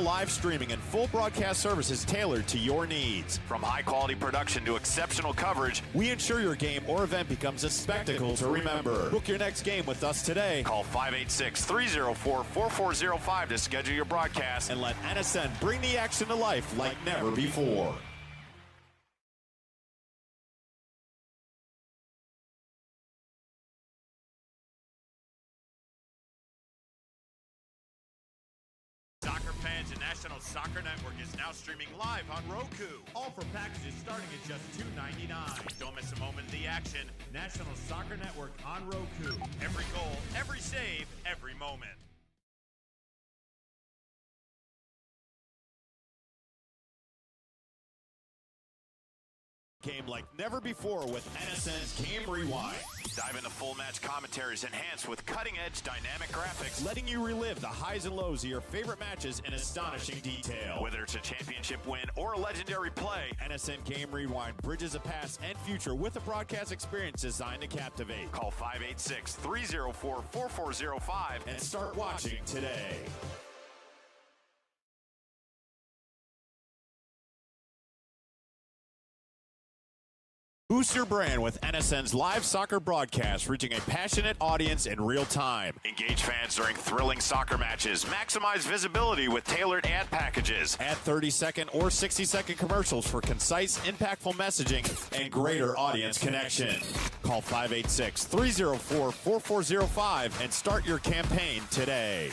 live streaming and full broadcast services tailored to your needs. From high-quality production to exceptional coverage, we ensure your game or event becomes a spectacle to remember. Book your next game with us today. Call 586-304-4405 to schedule your broadcast and let NSN bring the action to life like never before. Soccer fans, and National Soccer Network is now streaming live on Roku. All for packages starting at just $2.99. Don't miss a moment of the action. National Soccer Network on Roku. Every goal, every save, every moment. Game like never before with NSN's Game Rewind. Dive into full match commentaries enhanced with cutting-edge dynamic graphics, Letting you relive the highs and lows of your favorite matches in astonishing detail. whether it's a championship win or a legendary play. NSN Game Rewind bridges a past and future with a broadcast experience designed to captivate. Call 586-304-4405 And start watching today. Boost your brand with NSN's live soccer broadcast, reaching a passionate audience in real time. Engage fans during thrilling soccer matches. Maximize visibility with tailored ad packages. Add 30-second or 60-second commercials for concise, impactful messaging and greater audience connection. Call 586-304-4405 and start your campaign today.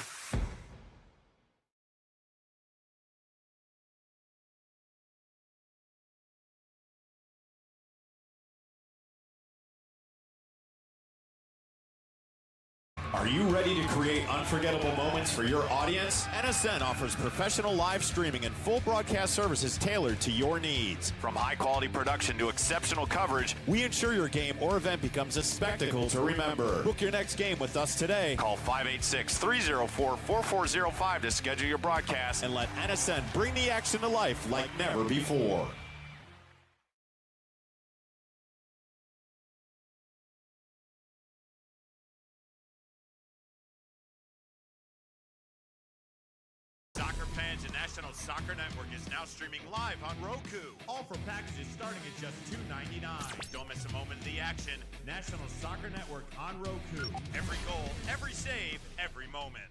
Are you ready to create unforgettable moments for your audience? NSN offers professional live streaming and full broadcast services tailored to your needs. From high-quality production to exceptional coverage, We ensure your game or event becomes a spectacle to remember. Book your next game with us today. call 586-304-4405 to schedule your broadcast. And let NSN bring the action to life like never before. Soccer fans, and National Soccer Network is now streaming live on Roku. All for packages starting at just $2.99. Don't miss a moment of the action. National Soccer Network on Roku. Every goal, every save, every moment.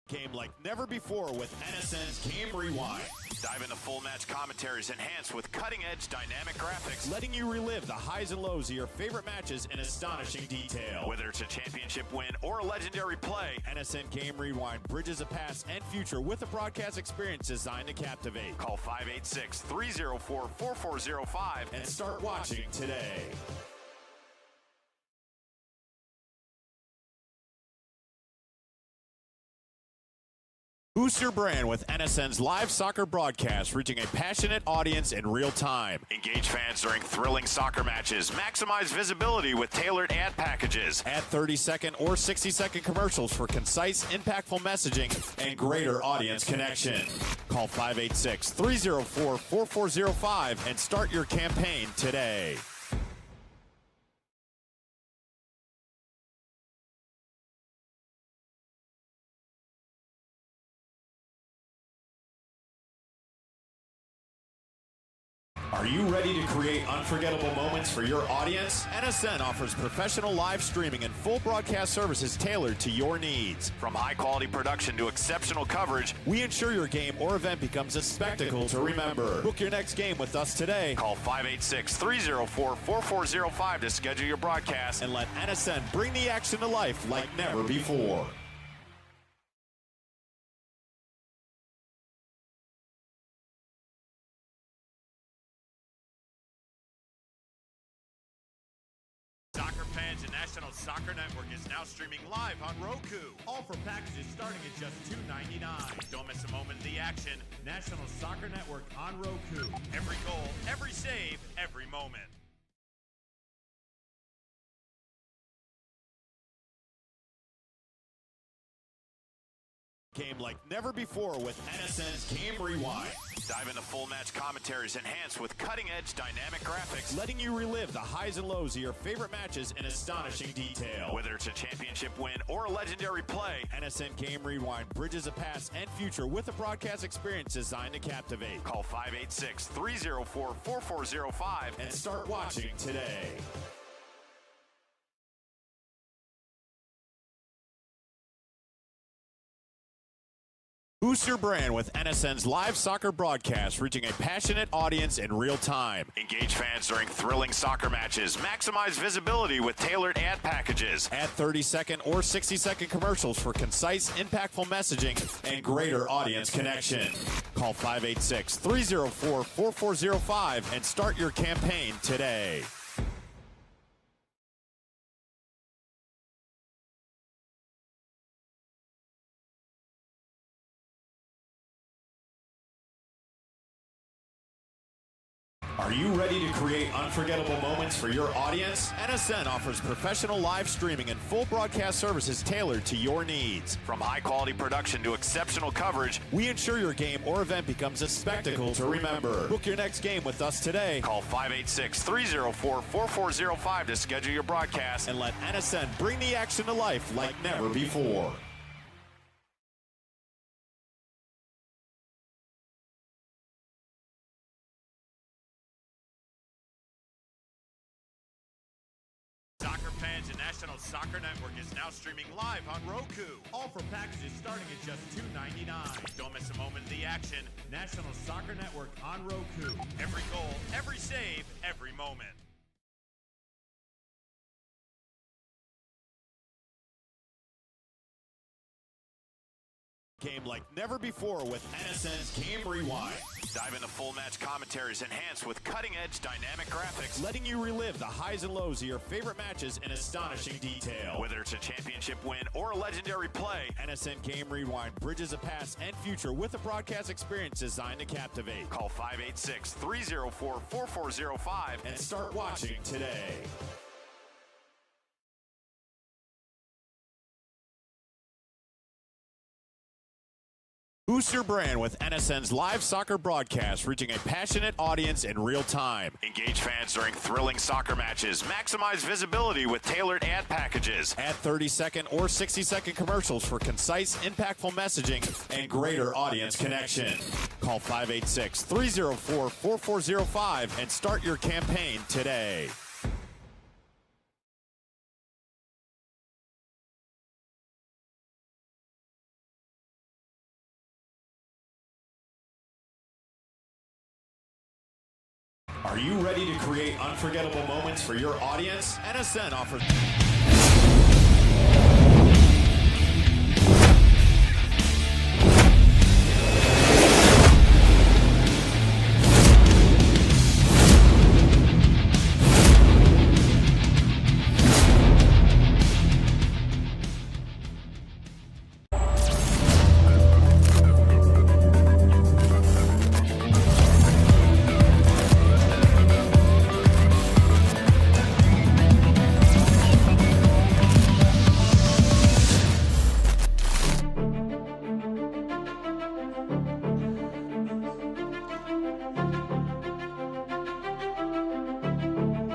Game like never before with NSN's Game Rewind. Dive into full match commentaries enhanced with cutting-edge dynamic graphics, Letting you relive the highs and lows of your favorite matches in astonishing detail. whether it's a championship win or a legendary play. NSN Game Rewind bridges a past and future with a broadcast experience designed to captivate. Call 586-304-4405 And start watching today. Boost your brand with NSN's live soccer broadcast, reaching a passionate audience in real time. Engage fans during thrilling soccer matches. Maximize visibility with tailored ad packages. Add 30-second or 60-second commercials for concise, impactful messaging and greater audience connection. Call 586-304-4405 and start your campaign today. Are you ready to create unforgettable moments for your audience? NSN offers professional live streaming and full broadcast services tailored to your needs. From high-quality production to exceptional coverage, We ensure your game or event becomes a spectacle to remember. Book your next game with us today. call 586-304-4405 to schedule your broadcast. And let NSN bring the action to life like never before. Soccer fans, and National Soccer Network is now streaming live on Roku. All for packages starting at just $2.99. Don't miss a moment of the action. National Soccer Network on Roku. Every goal, every save, every moment. Game like never before with NSN's Game Rewind. Dive into full match commentaries enhanced with cutting-edge dynamic graphics, letting you relive the highs and lows of your favorite matches in astonishing detail. Whether it's a championship win or a legendary play, NSN Game Rewind bridges a past and future with a broadcast experience designed to captivate. Call 586-304-4405 and start watching today. Boost your brand with NSN's live soccer broadcast, reaching a passionate audience in real time. Engage fans during thrilling soccer matches. Maximize visibility with tailored ad packages. Add 30-second or 60-second commercials for concise, impactful messaging and greater audience connection. Call 586-304-4405 and start your campaign today. Are you ready to create unforgettable moments for your audience? NSN offers professional live streaming and full broadcast services tailored to your needs. From high-quality production to exceptional coverage, we ensure your game or event becomes a spectacle to remember. Book your next game with us today. Call 586-304-4405 to schedule your broadcast and let NSN bring the action to life like never before. Soccer fans, and National Soccer Network is now streaming live on Roku. All for packages starting at just $2.99. Don't miss a moment of the action. National Soccer Network on Roku. Every goal, every save, every moment. Game like never before with NSN's Game Rewind. Dive into full match commentaries enhanced with cutting-edge dynamic graphics, letting you relive the highs and lows of your favorite matches in astonishing detail. Whether it's a championship win or a legendary play, NSN Game Rewind bridges a past and future with a broadcast experience designed to captivate. Call 586-304-4405 and start watching today. Boost your brand with NSN's live soccer broadcast, reaching a passionate audience in real time. Engage fans during thrilling soccer matches. Maximize visibility with tailored ad packages. Add 30-second or 60-second commercials for concise, impactful messaging and greater audience connection. Call 586-304-4405 and start your campaign today. Are you ready to create unforgettable moments for your audience? NSN offers...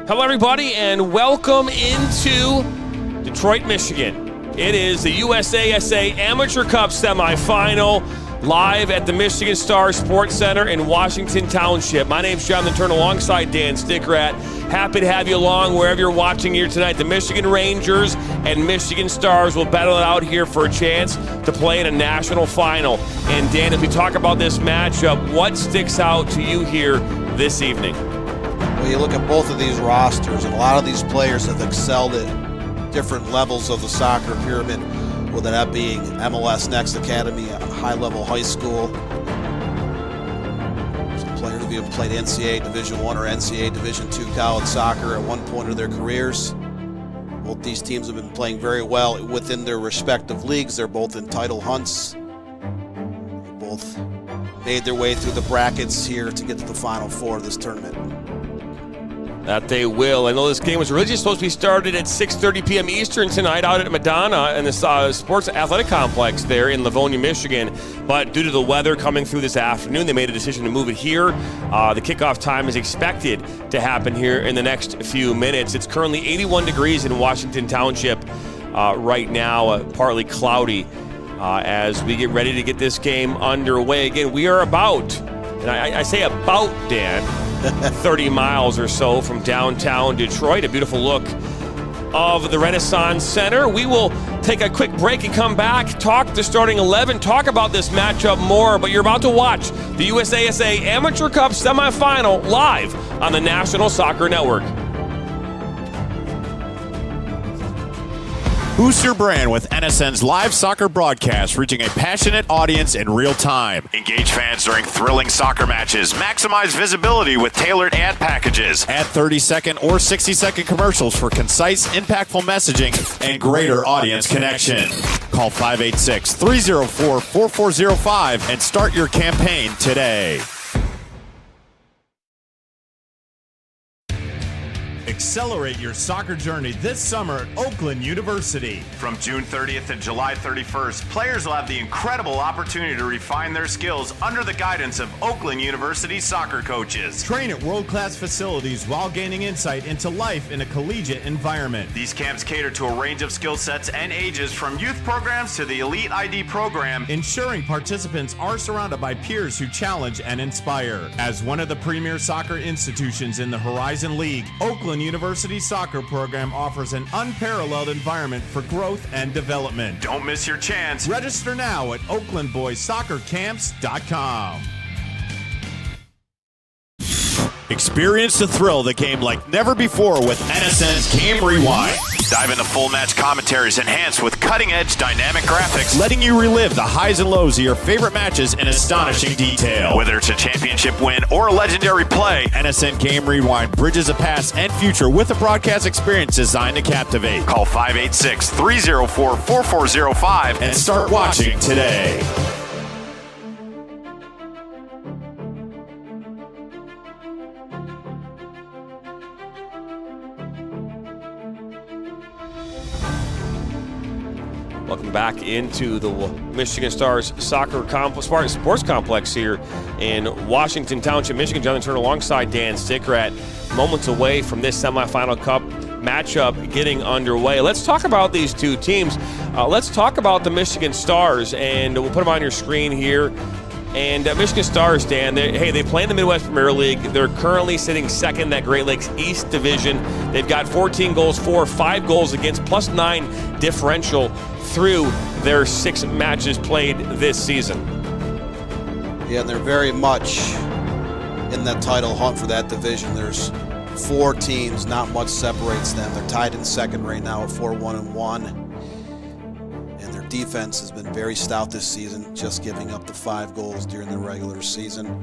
Hello, everybody, and welcome into Detroit, Michigan. It is the USASA Amateur Cup semifinal live at the Michigan Star Sports Center in Washington Township. My name's Jonathan Turner alongside Dan Stickrat. Happy to have you along wherever you're watching here tonight. The Michigan Rangers and Michigan Stars will battle it out here for a chance to play in a national final. And Dan, as we talk about this matchup, what sticks out to you here this evening? Well, you look at both of these rosters, and a lot of these players have excelled at different levels of the soccer pyramid, whether that being MLS Next Academy, a high-level high school. Some players who have played NCAA Division I or NCAA Division II college soccer at one point of their careers. Both these teams have been playing very well within their respective leagues. They're both in title hunts. They both made their way through the brackets here to get to the Final Four of this tournament. That they will. I know this game was originally supposed to be started at 6:30 p.m. Eastern tonight out at Madonna in the Sports Athletic Complex there in Livonia, Michigan. But due to the weather coming through this afternoon, they made a decision to move it here. The kickoff time is expected to happen here in the next few minutes. It's currently 81 degrees in Washington Township right now, partly cloudy as we get ready to get this game underway. Again, we are about, and I say about, Dan, 30 miles or so from downtown Detroit. A beautiful look of the Renaissance Center. We will take a quick break and come back, talk the starting 11, talk about this matchup more, but you're about to watch the USASA Amateur Cup semifinal live on the National Soccer Network. Boost your brand with NSN's live soccer broadcast, reaching a passionate audience in real time. Engage fans during thrilling soccer matches. Maximize visibility with tailored ad packages. Add 30-second or 60-second commercials for concise, impactful messaging and greater audience connection. Call 586-304-4405 and start your campaign today. Accelerate your soccer journey this summer at Oakland University. From June 30th to July 31st, players will have the incredible opportunity to refine their skills under the guidance of Oakland University soccer coaches. Train at world-class facilities while gaining insight into life in a collegiate environment. These camps cater to a range of skill sets and ages, from youth programs to the Elite ID program, ensuring participants are surrounded by peers who challenge and inspire. As one of the premier soccer institutions in the Horizon League, Oakland University soccer program offers an unparalleled environment for growth and development. Don't miss your chance. Register now at oaklandboyssoccercamps.com. Experience the thrill of the game like never before with NSN's Game Rewind. Dive into full match commentaries enhanced with cutting-edge dynamic graphics, letting you relive the highs and lows of your favorite matches in astonishing detail. Whether it's a championship win or a legendary play, NSN Game Rewind bridges the past and future with a broadcast experience designed to captivate. Call 586-304-4405 and start watching today. Welcome back into the Michigan Stars Sports Complex here in Washington Township, Michigan. Jonathan Turner alongside Dan Stickrat, moments away from this semifinal cup matchup getting underway. Let's talk about these two teams. Let's talk about the Michigan Stars, and we'll put them on your screen here. And Michigan Stars, Dan, they play in the Midwest Premier League. They're currently sitting second in that Great Lakes East Division. They've got 14 goals for, 5 goals against, +9 differential through their 6 matches played this season. Yeah, and they're very much in that title hunt for that division. There's 4 teams, not much separates them. They're tied in second right now at 4-1-1. And their defense has been very stout this season, just giving up the 5 goals during the regular season.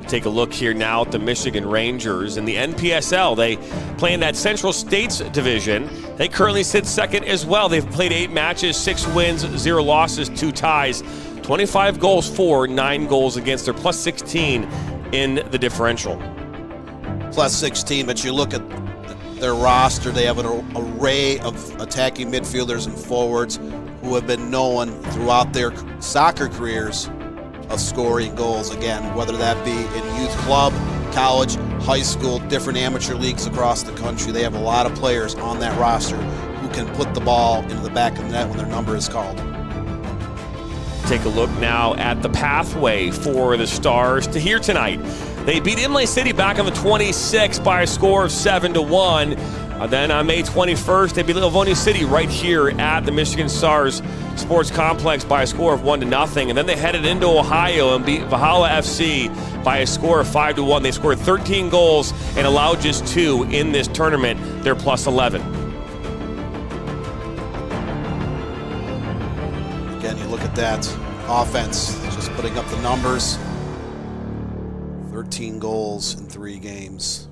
Take a look here now at the Michigan Rangers in the NPSL. They play in that Central States division. They currently sit second as well. They've played 8 matches, 6 wins, 0 losses, 2 ties, 25 goals for, 9 goals against. They're +16 in the differential. +16, but you look at their roster, they have an array of attacking midfielders and forwards who have been known throughout their soccer careers of scoring goals, again, whether that be in youth club, college, high school, different amateur leagues across the country. They have a lot of players on that roster who can put the ball into the back of the net when their number is called. Take a look now at the pathway for the Stars to here tonight. They beat Imlay City back on the 26th by a score of 7-1. Then on May 21st, they beat Livonia City right here at the Michigan Stars Sports Complex by a score of 1-0. And then they headed into Ohio and beat Valhalla FC by a score of 5-1. They scored 13 goals and allowed just 2 in this tournament. They're +11. Again, you look at that offense, just putting up the numbers. 13 goals in 3 games.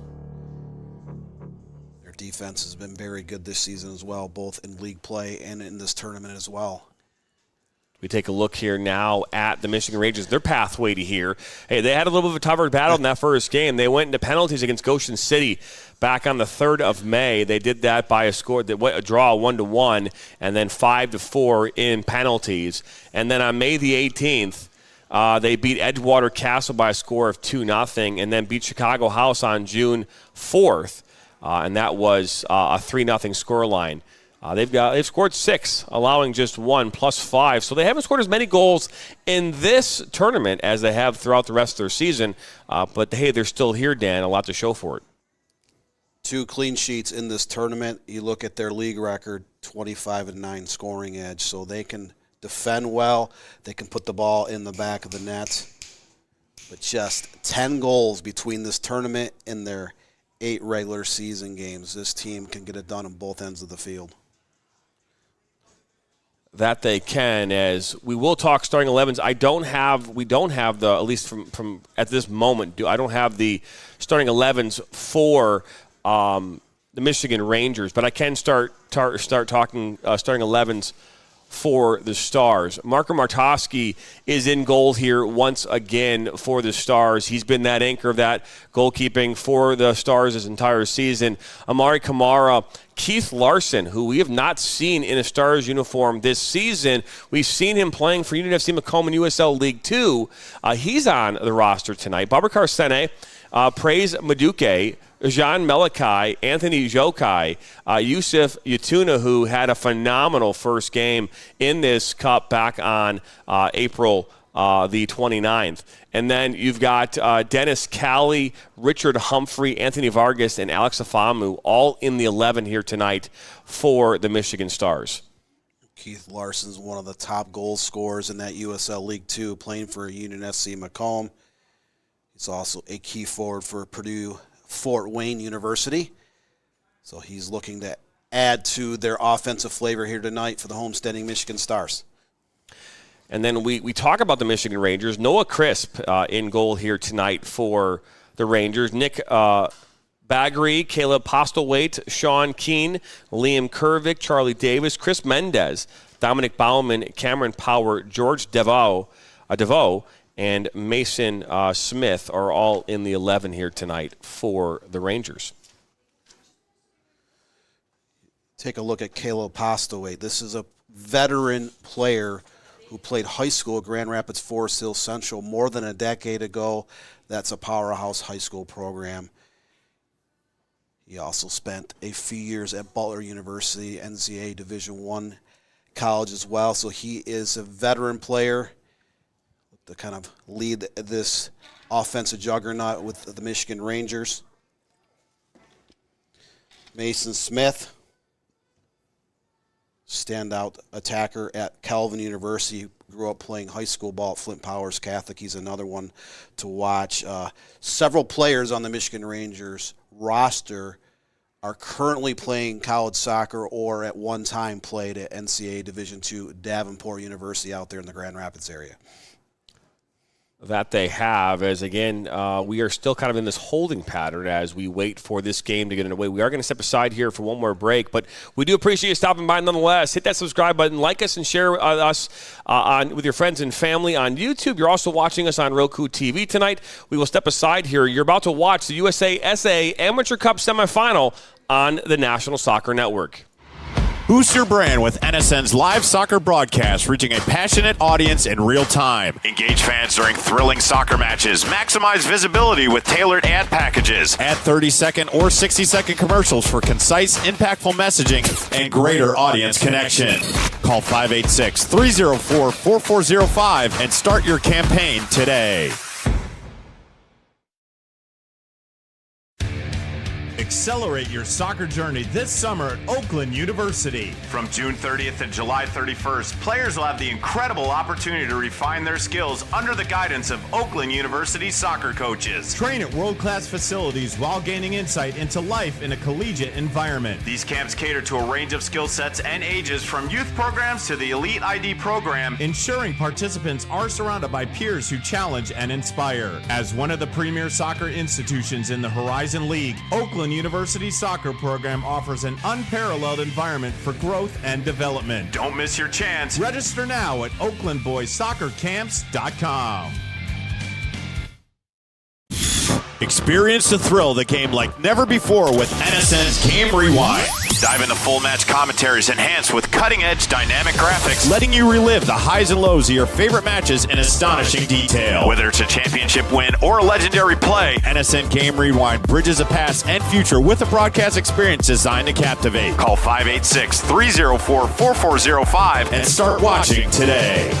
Their defense has been very good this season as well, both in league play and in this tournament as well. We take a look here now at the Michigan Rangers, their pathway to here. Hey, they had a little bit of a tougher battle in that first game. They went into penalties against Goshen City back on the 3rd of May. They did that by a draw 1-1, and then 5-4 in penalties. And then on May the 18th, they beat Edgewater Castle by a score of 2-0, and then beat Chicago House on June 4th, and that was a 3-0 scoreline. They've scored 6, allowing just 1 plus 5. So they haven't scored as many goals in this tournament as they have throughout the rest of their season. But hey, they're still here, Dan. A lot to show for it. 2 clean sheets in this tournament. You look at their league record, 25-9 scoring edge. So they can defend well. They can put the ball in the back of the net. But just 10 goals between this tournament and their 8 regular season games. This team can get it done on both ends of the field. That they can, as we will talk starting 11s. We don't have the, at least from at this moment, I don't have the starting 11s for the Michigan Rangers, but I can start talking starting 11s for the Stars. Marco Martowski is in goal here once again for the Stars. He's been that anchor of that goalkeeping for the Stars this entire season. Amari Kamara, Keith Larson, who we have not seen in a Stars uniform this season. We've seen him playing for Union FC Macomb in USL League 2. He's on the roster tonight. Babacar Sene, Praise Maduke, Jean Melikai, Anthony Jokai, Yusuf Yatuna, who had a phenomenal first game in this cup back on April the 29th. And then you've got Dennis Cali, Richard Humphrey, Anthony Vargas, and Alex Afamu all in the 11 here tonight for the Michigan Stars. Keith Larson's one of the top goal scorers in that USL League 2, playing for Union FC Macomb. He's also a key forward for Purdue Fort Wayne University. So he's looking to add to their offensive flavor here tonight for the homesteading Michigan Stars. And then we talk about the Michigan Rangers. Noah Crisp in goal here tonight for the Rangers. Nick Baggery, Caleb Postlewaite, Sean Keane, Liam Kervick, Charlie Davis, Chris Mendez, Dominic Bauman, Cameron Power, George DeVoe, and Mason Smith are all in the 11 here tonight for the Rangers. Take a look at Caleb Postlewaite. This is a veteran player who played high school at Grand Rapids Forest Hill Central more than a decade ago. That's a powerhouse high school program. He also spent a few years at Butler University, NCAA Division I college as well. So he is a veteran player to kind of lead this offensive juggernaut with the Michigan Rangers. Mason Smith, standout attacker at Calvin University, grew up playing high school ball at Flint Powers Catholic. He's another one to watch. Several players on the Michigan Rangers roster are currently playing college soccer or at one time played at NCAA Division II Davenport University out there in the Grand Rapids area. That they have, as again, we are still kind of in this holding pattern as we wait for this game to get underway. We are going to step aside here for one more break, but we do appreciate you stopping by nonetheless. Hit that subscribe button, like us, and share us with your friends and family on YouTube. You're also watching us on Roku TV tonight. We will step aside here. You're about to watch the USASA Amateur Cup semifinal on the National Soccer Network. Boost your brand with NSN's live soccer broadcast, reaching a passionate audience in real time. Engage fans during thrilling soccer matches. Maximize visibility with tailored ad packages. Add 30-second or 60-second commercials for concise, impactful messaging and greater audience connection. Call 586-304-4405 and start your campaign today. Accelerate your soccer journey this summer at Oakland University. From June 30th to July 31st, players will have the incredible opportunity to refine their skills under the guidance of Oakland University soccer coaches. Train at world-class facilities while gaining insight into life in a collegiate environment. These camps cater to a range of skill sets and ages, from youth programs to the Elite ID program, ensuring participants are surrounded by peers who challenge and inspire. As one of the premier soccer institutions in the Horizon League, Oakland University soccer program offers an unparalleled environment for growth and development. Don't miss your chance. Register now at oaklandboyssoccercamps.com. Experience the thrill of the game like never before with NSN's Game Rewind. Dive into full match commentaries enhanced with cutting-edge dynamic graphics, letting you relive the highs and lows of your favorite matches in astonishing detail. Whether it's a championship win or a legendary play, NSN Game Rewind bridges the past and future with a broadcast experience designed to captivate. Call 586-304-4405 and start watching today.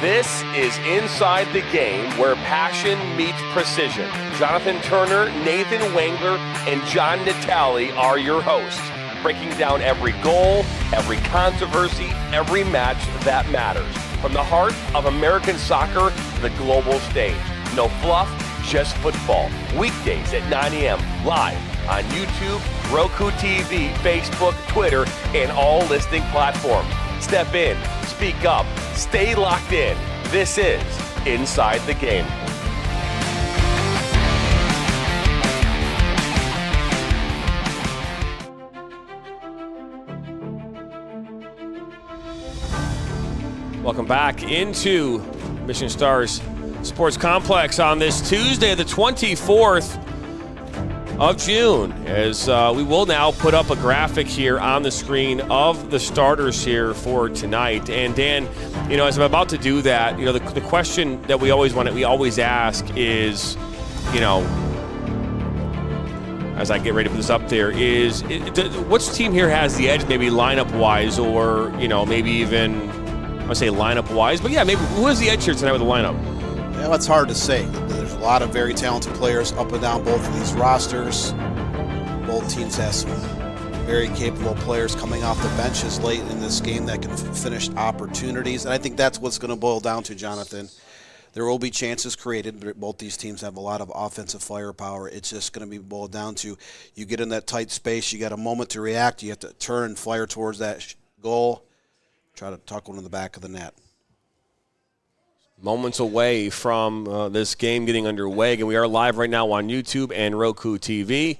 This is Inside the Game, where passion meets precision. Jonathan Turner, Nathan Wangler, and John Natale are your hosts, breaking down every goal, every controversy, every match that matters. From the heart of American soccer to the global stage. No fluff, just football. Weekdays at 9 a.m. live on YouTube, Roku TV, Facebook, Twitter, and all listening platforms. Step in, speak up, stay locked in. This is Inside the Game. Welcome back into Michigan Stars Sports Complex on this Tuesday, the 24th of June, as we will now put up a graphic here on the screen of the starters here for tonight. And Dan, you know, as I'm about to do that, you know, the question that we always ask is, you know, as I get ready to put this up there, is which team here has the edge, maybe lineup-wise, or, you know, maybe even, I would say lineup-wise, but yeah, maybe who has the edge here tonight with the lineup? Yeah, it's hard to say. There's a lot of very talented players up and down both of these rosters. Both teams have some very capable players coming off the benches late in this game that can finish opportunities. And I think that's what's going to boil down to, Jonathan. There will be chances created. Both these teams have a lot of offensive firepower. It's just going to be boiled down to you get in that tight space, you got a moment to react, you have to turn and fire towards that goal, try to tuck one in the back of the net. Moments away from this game getting underway, and we are live right now on YouTube and Roku TV.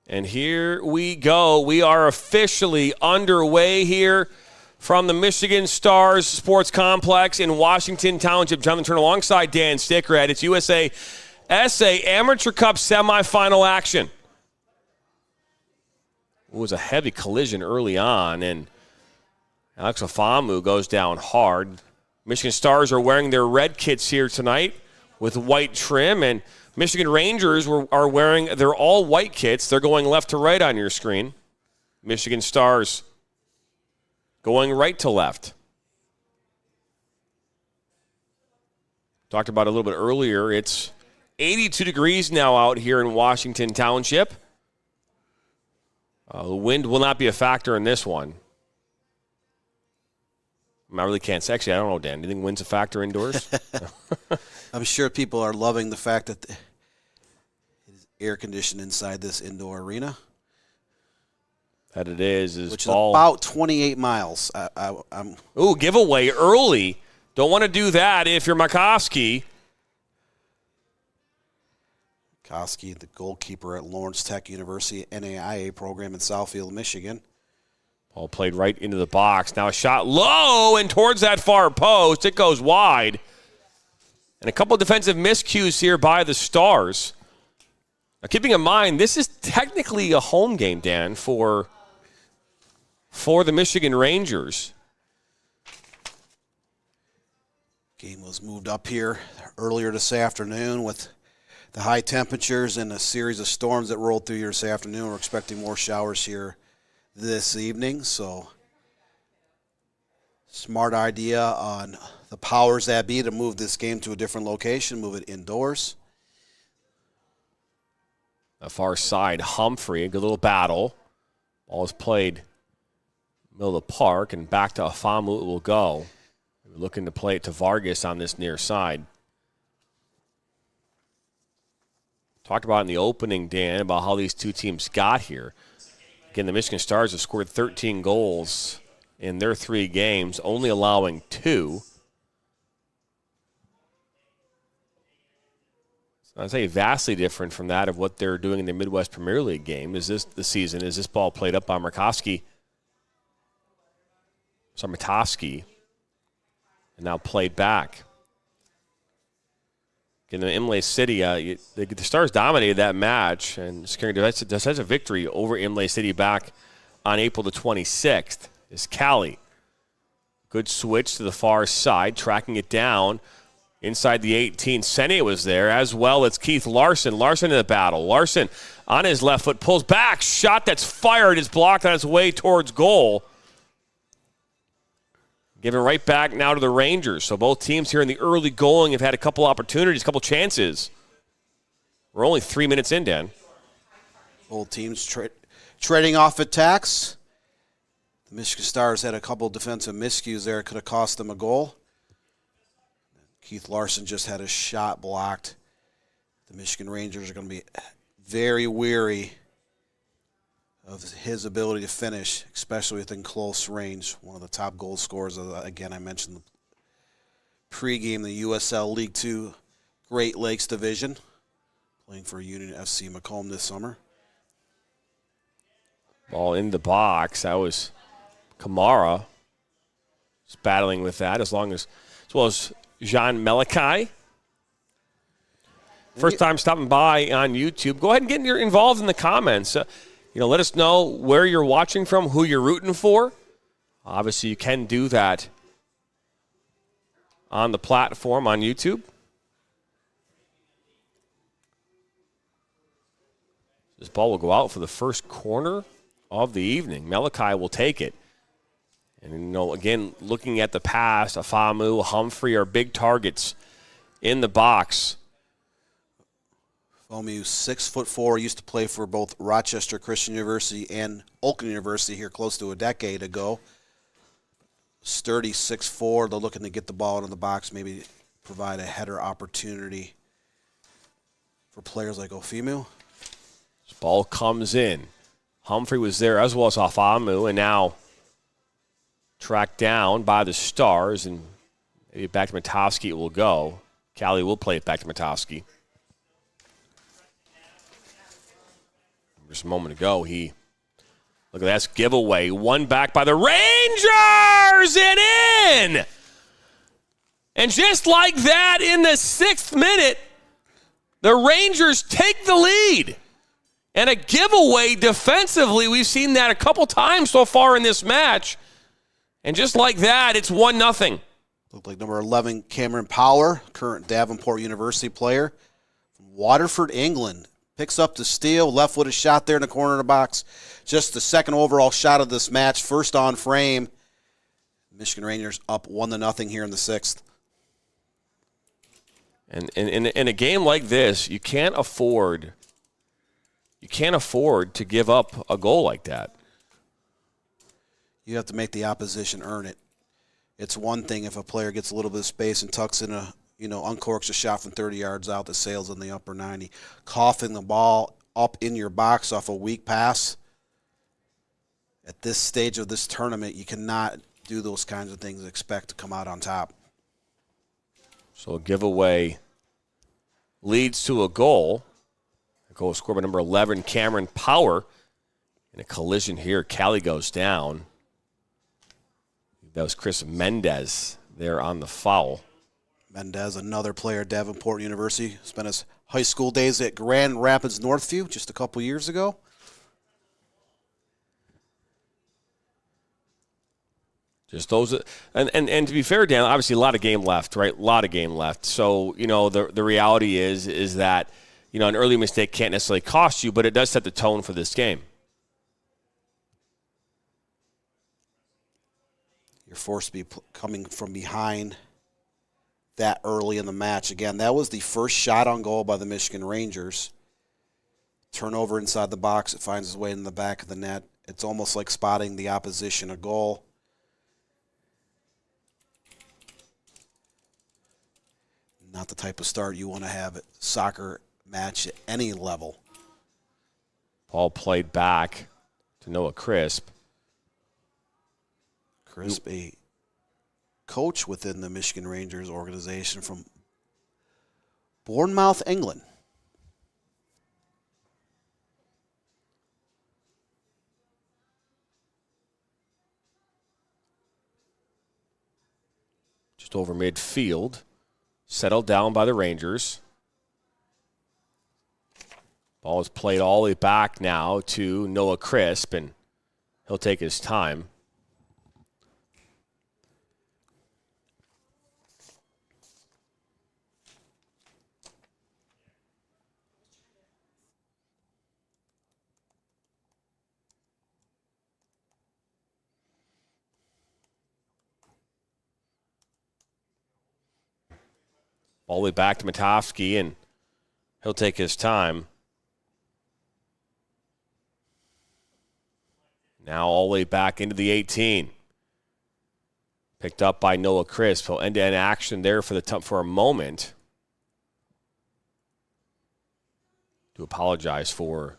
And here we go. We are officially underway here from the Michigan Stars Sports Complex in Washington Township. Jonathan Turner alongside Dan Stickrad. It's USA Amateur Cup semifinal action. It was a heavy collision early on, and Alex Afamu goes down hard. Michigan Stars are wearing their red kits here tonight with white trim, and Michigan Rangers are wearing their all-white kits. They're going left to right on your screen. Michigan Stars going right to left. Talked about it a little bit earlier. It's 82 degrees now out here in Washington Township. The wind will not be a factor in this one. I really can't say. Actually, I don't know, Dan. Do you think wind's a factor indoors? I'm sure people are loving the fact that it is air-conditioned inside this indoor arena. That it is which ball. Is about 28 miles. Ooh, giveaway early. Don't want to do that if you're Makovsky. Koski, the goalkeeper at Lawrence Tech University NAIA program in Southfield, Michigan. Ball played right into the box. Now a shot low and towards that far post. It goes wide. And a couple of defensive miscues here by the Stars. Now keeping in mind, this is technically a home game, Dan, for for the Michigan Rangers. Game was moved up here earlier this afternoon with the high temperatures and a series of storms that rolled through here this afternoon. We're expecting more showers here this evening, so smart idea on the powers that be to move this game to a different location, move it indoors. The far side, Humphrey, a good little battle. Ball is played middle of the park, and back to Afamu it will go. We're looking to play it to Vargas on this near side. Talked about in the opening, Dan, about how these two teams got here. Again, the Michigan Stars have scored 13 goals in their 3 games, only allowing 2. So I'd say vastly different from that of what they're doing in the Midwest Premier League game. Is this the season? Is this ball played up by Murkowski? So Murkowski, and now played back. In Imlay City, the Stars dominated that match and securing a decisive victory over Imlay City back on April the 26th. Is Cali. Good switch to the far side, tracking it down inside the 18. Sene was there, as well as Keith Larson. Larson in the battle. Larson on his left foot, pulls back. Shot that's fired is blocked on its way towards goal. Giving right back now to the Rangers. So both teams here in the early going have had a couple opportunities, a couple chances. We're only 3 minutes in, Dan. Both teams trading off attacks. The Michigan Stars had a couple defensive miscues there. It could have cost them a goal. Keith Larson just had a shot blocked. The Michigan Rangers are going to be very weary of his ability to finish, especially within close range. One of the top goal scorers, again, I mentioned the pregame, the USL League Two Great Lakes Division, playing for Union FC Macomb this summer. Ball in the box. That was Kamara. Just battling with that as well as Jean Melikai. First time stopping by on YouTube. Go ahead and get involved in the comments. Let us know where you're watching from, who you're rooting for. Obviously, you can do that on the platform on YouTube. This ball will go out for the first corner of the evening. Melikai will take it. And, again, looking at the past, Afamu, Humphrey are big targets in the box. Afamu, 6'4", used to play for both Rochester Christian University and Oakland University here close to a decade ago. Sturdy 6'4", they're looking to get the ball into the box, maybe provide a header opportunity for players like Afamu. This ball comes in. Humphrey was there as well as Afamu, and now tracked down by the Stars, and maybe back to Matowski it will go. Cali will play it back to Matowski. Just a moment ago, look at that giveaway. One back by the Rangers and in! And just like that, in the 6th minute, the Rangers take the lead. And a giveaway defensively, we've seen that a couple times so far in this match. And just like that, it's 1-0. Looked like number 11, Cameron Power, current Davenport University player from Waterford, England. Picks up the steal, left-footed shot there in the corner of the box. Just the second overall shot of this match, first on frame. Michigan Rangers up 1-0 here in the 6th. And in a game like this, you can't afford to give up a goal like that. You have to make the opposition earn it. It's one thing if a player gets a little bit of space and tucks in uncorks a shot from 30 yards out that sails in the upper 90. Coughing the ball up in your box off a weak pass. At this stage of this tournament, you cannot do those kinds of things and expect to come out on top. So a giveaway leads to a goal. A goal scored by number 11, Cameron Power. In a collision here, Cali goes down. That was Chris Mendez there on the foul. Mendez, another player at Davenport University, spent his high school days at Grand Rapids Northview just a couple years ago. Just those, and to be fair, Dan, obviously a lot of game left, right? A lot of game left. So, the reality is that, an early mistake can't necessarily cost you, but it does set the tone for this game. You're forced to be coming from behind that early in the match. Again, that was the first shot on goal by the Michigan Rangers. Turnover inside the box. It finds its way in the back of the net. It's almost like spotting the opposition a goal. Not the type of start you want to have at soccer match at any level. Ball played back to Noah Crisp. Crisp, a coach within the Michigan Rangers organization from Bournemouth, England. Just over midfield. Settled down by the Rangers. Ball is played all the way back now to Noah Crisp, and he'll take his time. All the way back to Matovsky, and he'll take his time. Now all the way back into the 18. Picked up by Noah Crisp. He'll end-to-end action there for a moment. To apologize for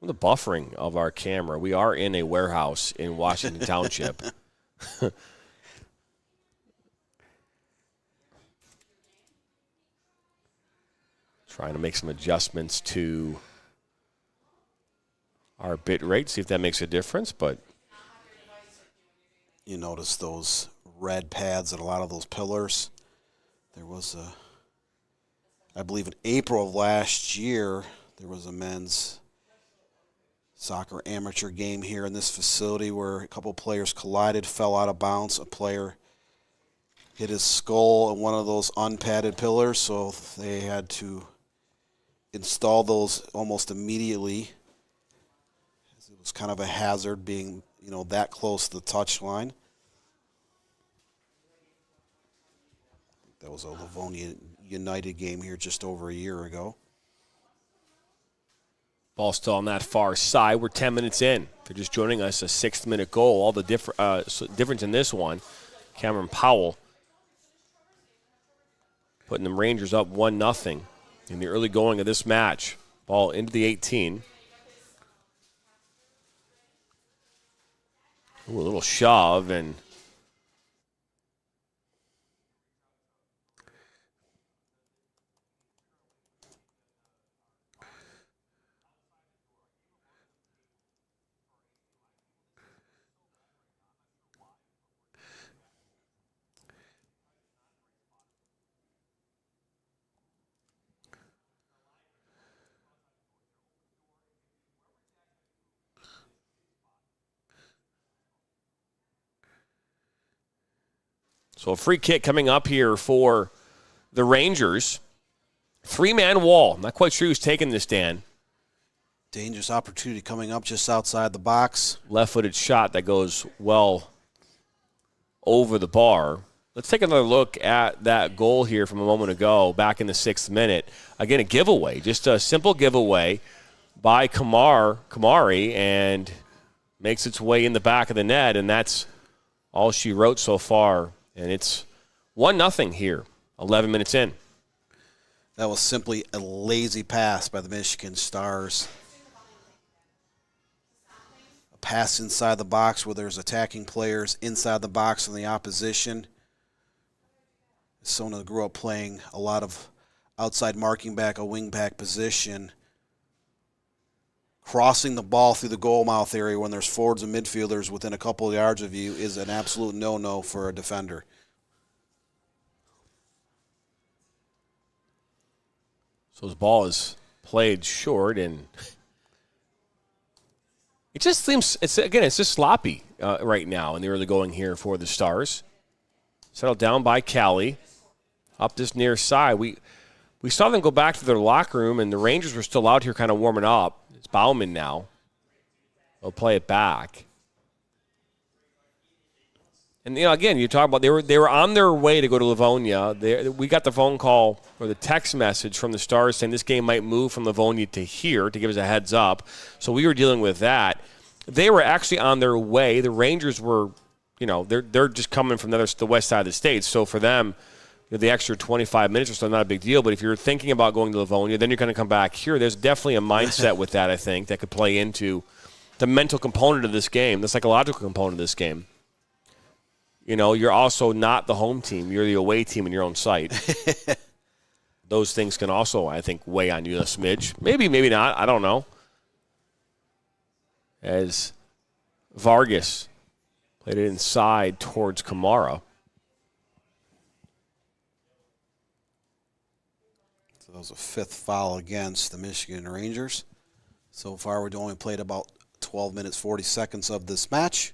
the buffering of our camera. We are in a warehouse in Washington Township. Trying to make some adjustments to our bit rate, see if that makes a difference. But you notice those red pads and a lot of those pillars. There was I believe in April of last year, there was a men's soccer amateur game here in this facility where a couple players collided, fell out of bounds. A player hit his skull on one of those unpadded pillars, so they had to install those almost immediately. It was kind of a hazard being, that close to the touch line. That was a Livonia United game here just over a year ago. Ball still on that far side. We're 10 minutes in. If you're just joining us, a 6th-minute goal. All the difference in this one, Cameron Powell putting the Rangers up 1-0 in the early going of this match. Ball into the 18. Ooh, a little shove, and so a free kick coming up here for the Rangers. 3-man wall. Not quite sure who's taking this, Dan. Dangerous opportunity coming up just outside the box. Left-footed shot that goes well over the bar. Let's take another look at that goal here from a moment ago, back in the 6th minute. Again, a giveaway, just a simple giveaway by Kamari, and makes its way in the back of the net, and that's all she wrote so far. And it's 1-0 here, 11 minutes in. That was simply a lazy pass by the Michigan Stars. A pass inside the box where there's attacking players inside the box on the opposition. Someone who grew up playing a lot of outside marking back, a wing back position. Crossing the ball through the goal mouth area when there's forwards and midfielders within a couple of yards of you is an absolute no-no for a defender. So his ball is played short, and It just seems, it's just sloppy right now in the early going here for the Stars. Settled down by Cali. Up this near side. We saw them go back to their locker room, and the Rangers were still out here kind of warming up. It's Bauman now. They'll play it back. And, again, you talk about they were on their way to go to Livonia. We got the phone call or the text message from the Stars saying this game might move from Livonia to here to give us a heads up. So we were dealing with that. They were actually on their way. The Rangers were, they're just coming from the west side of the state. So for them, the extra 25 minutes or so, not a big deal. But if you're thinking about going to Livonia, then you're going to come back here. There's definitely a mindset with that, I think, that could play into the mental component of this game, the psychological component of this game. You're also not the home team. You're the away team in your own site. Those things can also, I think, weigh on you a smidge. Maybe, maybe not. I don't know. As Vargas played it inside towards Kamara. So that was a 5th foul against the Michigan Rangers. So far, we've only played about 12 minutes, 40 seconds of this match.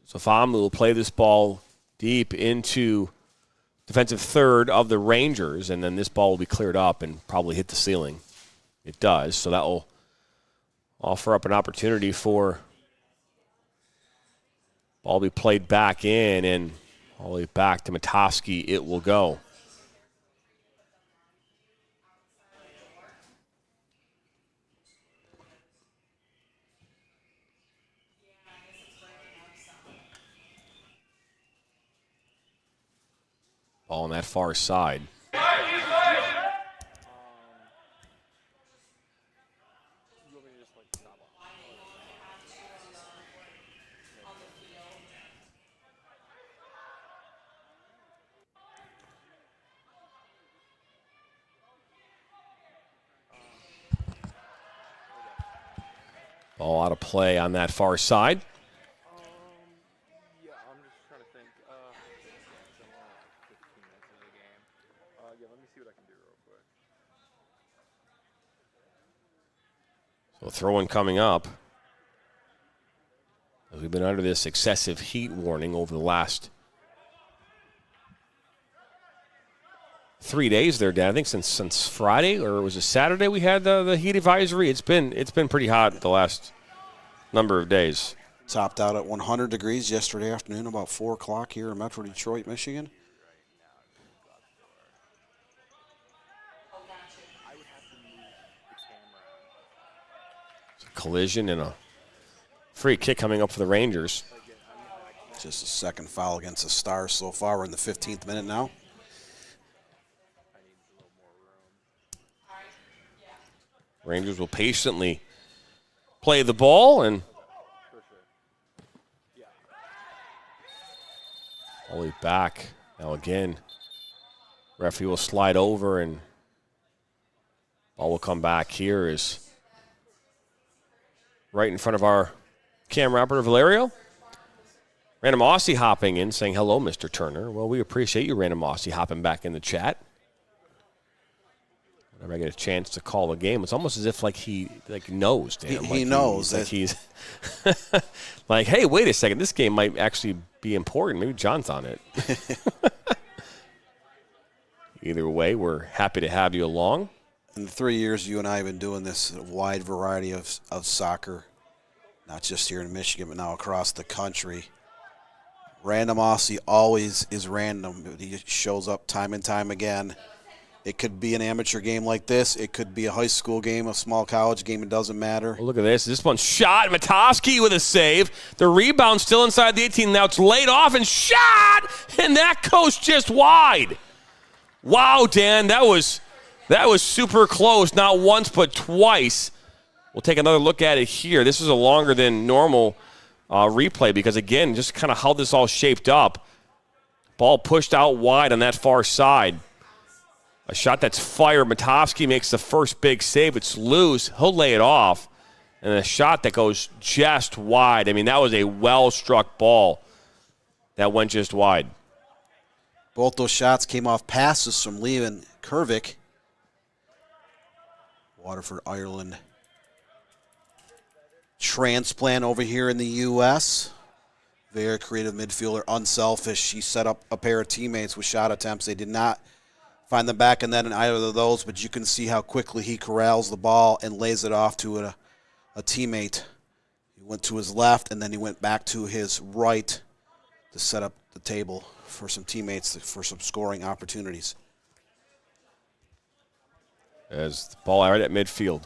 So Famu will play this ball deep into defensive third of the Rangers, and then this ball will be cleared up and probably hit the ceiling. It does, so that will offer up an opportunity for ball be played back in, and all the way back to Matoski it will go. Ball on that far side. Ball out of play on that far side. So throw-in coming up. As we've been under this excessive heat warning over the last 3 days there, Dan. I think since Friday, or was it Saturday we had the heat advisory? It's been pretty hot the last number of days. Topped out at 100 degrees yesterday afternoon, about 4 o'clock here in Metro Detroit, Michigan. Collision and a free kick coming up for the Rangers. Just a 2nd foul against the Stars so far. We're in the 15th minute now. Rangers will patiently play the ball, and all the way back. Now again, referee will slide over, and ball will come back here is right in front of our camera operator, Valerio. Random Aussie hopping in, saying, hello, Mr. Turner. Well, we appreciate you, Random Aussie, hopping back in the chat. Whenever I get a chance to call the game, it's almost as if he knows, Dan. He knows. He's like, hey, wait a second. This game might actually be important. Maybe John's on it. Either way, we're happy to have you along. In the 3 years you and I have been doing this wide variety of soccer, not just here in Michigan, but now across the country, Random Aussie always is random. He shows up time and time again. It could be an amateur game like this. It could be a high school game, a small college game. It doesn't matter. Well, look at this. This one's shot. Matoski with a save. The rebound still inside the 18. Now it's laid off and shot, and that goes just wide. Wow, Dan, that was super close. Not once, but twice. We'll take another look at it here. This is a longer than normal replay because, again, just kind of how this all shaped up. Ball pushed out wide on that far side. A shot that's fired. Matoski makes the first big save. It's loose. He'll lay it off. And a shot that goes just wide. I mean, that was a well-struck ball that went just wide. Both those shots came off passes from Liam Kervick. Waterford, Ireland transplant over here in the U.S. Very creative midfielder, unselfish. He set up a pair of teammates with shot attempts. They did not find them back in net in either of those, but you can see how quickly he corrals the ball and lays it off to a teammate. He went to his left, and then he went back to his right to set up the table for some teammates, for some scoring opportunities. As the ball right at midfield.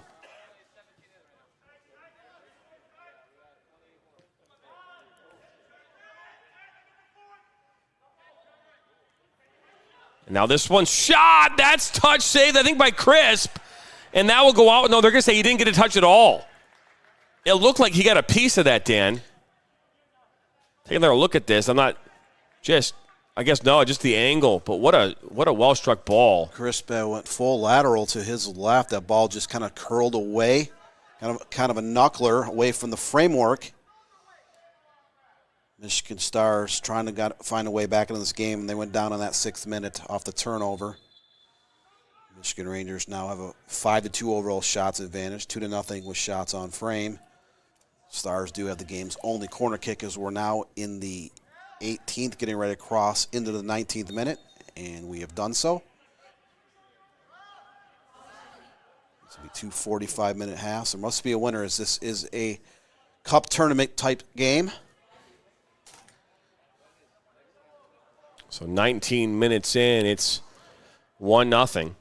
And now this one's shot. That's touch saved, I think, by Crisp. And that will go out. No, they're going to say he didn't get a touch at all. It looked like he got a piece of that, Dan. Take another look at this. I'm not just, I guess, no, just the angle. But what a well-struck ball. Crisp went full lateral to his left. That ball just kind of curled away. Kind of a knuckler away from the framework. Michigan Stars trying to find a way back into this game, and they went down on that 6th minute off the turnover. Michigan Rangers now have a 5-2 overall shots advantage, 2-0 with shots on frame. Stars do have the game's only corner kick as we're now in the 18th, getting ready to cross into the 19th minute, and we have done so. This will be 2 45-minute halves. There must be a winner as this is a cup tournament type game. So 19 minutes in, it's 1-0.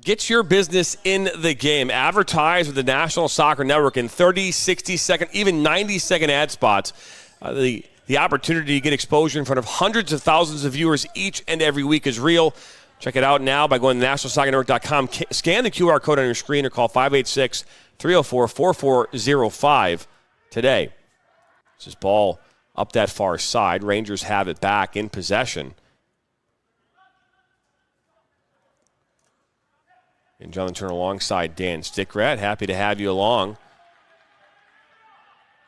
Get your business in the game. Advertise with the National Soccer Network in 30, 60-second, even 90-second ad spots. The opportunity to get exposure in front of hundreds of thousands of viewers each and every week is real. Check it out now by going to nationalsoccernetwork.com. Scan the QR code on your screen or call 586-304-4405 today. This is ball up that far side. Rangers have it back in possession. And Jonathan Turner alongside Dan Stickrat. Happy to have you along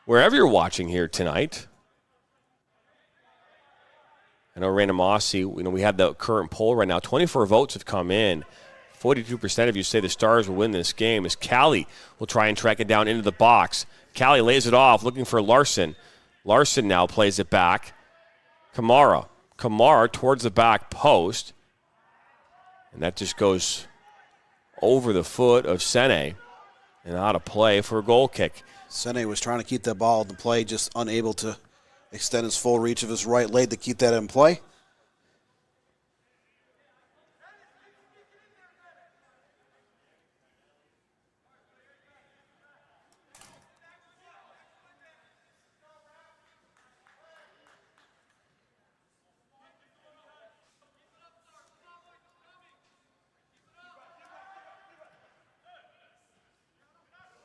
wherever you're watching here tonight. I know Random Mossy, we have the current poll right now. 24 votes have come in. 42% of you say the Stars will win this game as Callie will try and track it down into the box. Callie lays it off, looking for Larson. Larson now plays it back. Kamara towards the back post. And that just goes over the foot of Sene and out of play for a goal kick. Sene was trying to keep that ball in play, just unable to extend his full reach of his right leg to keep that in play.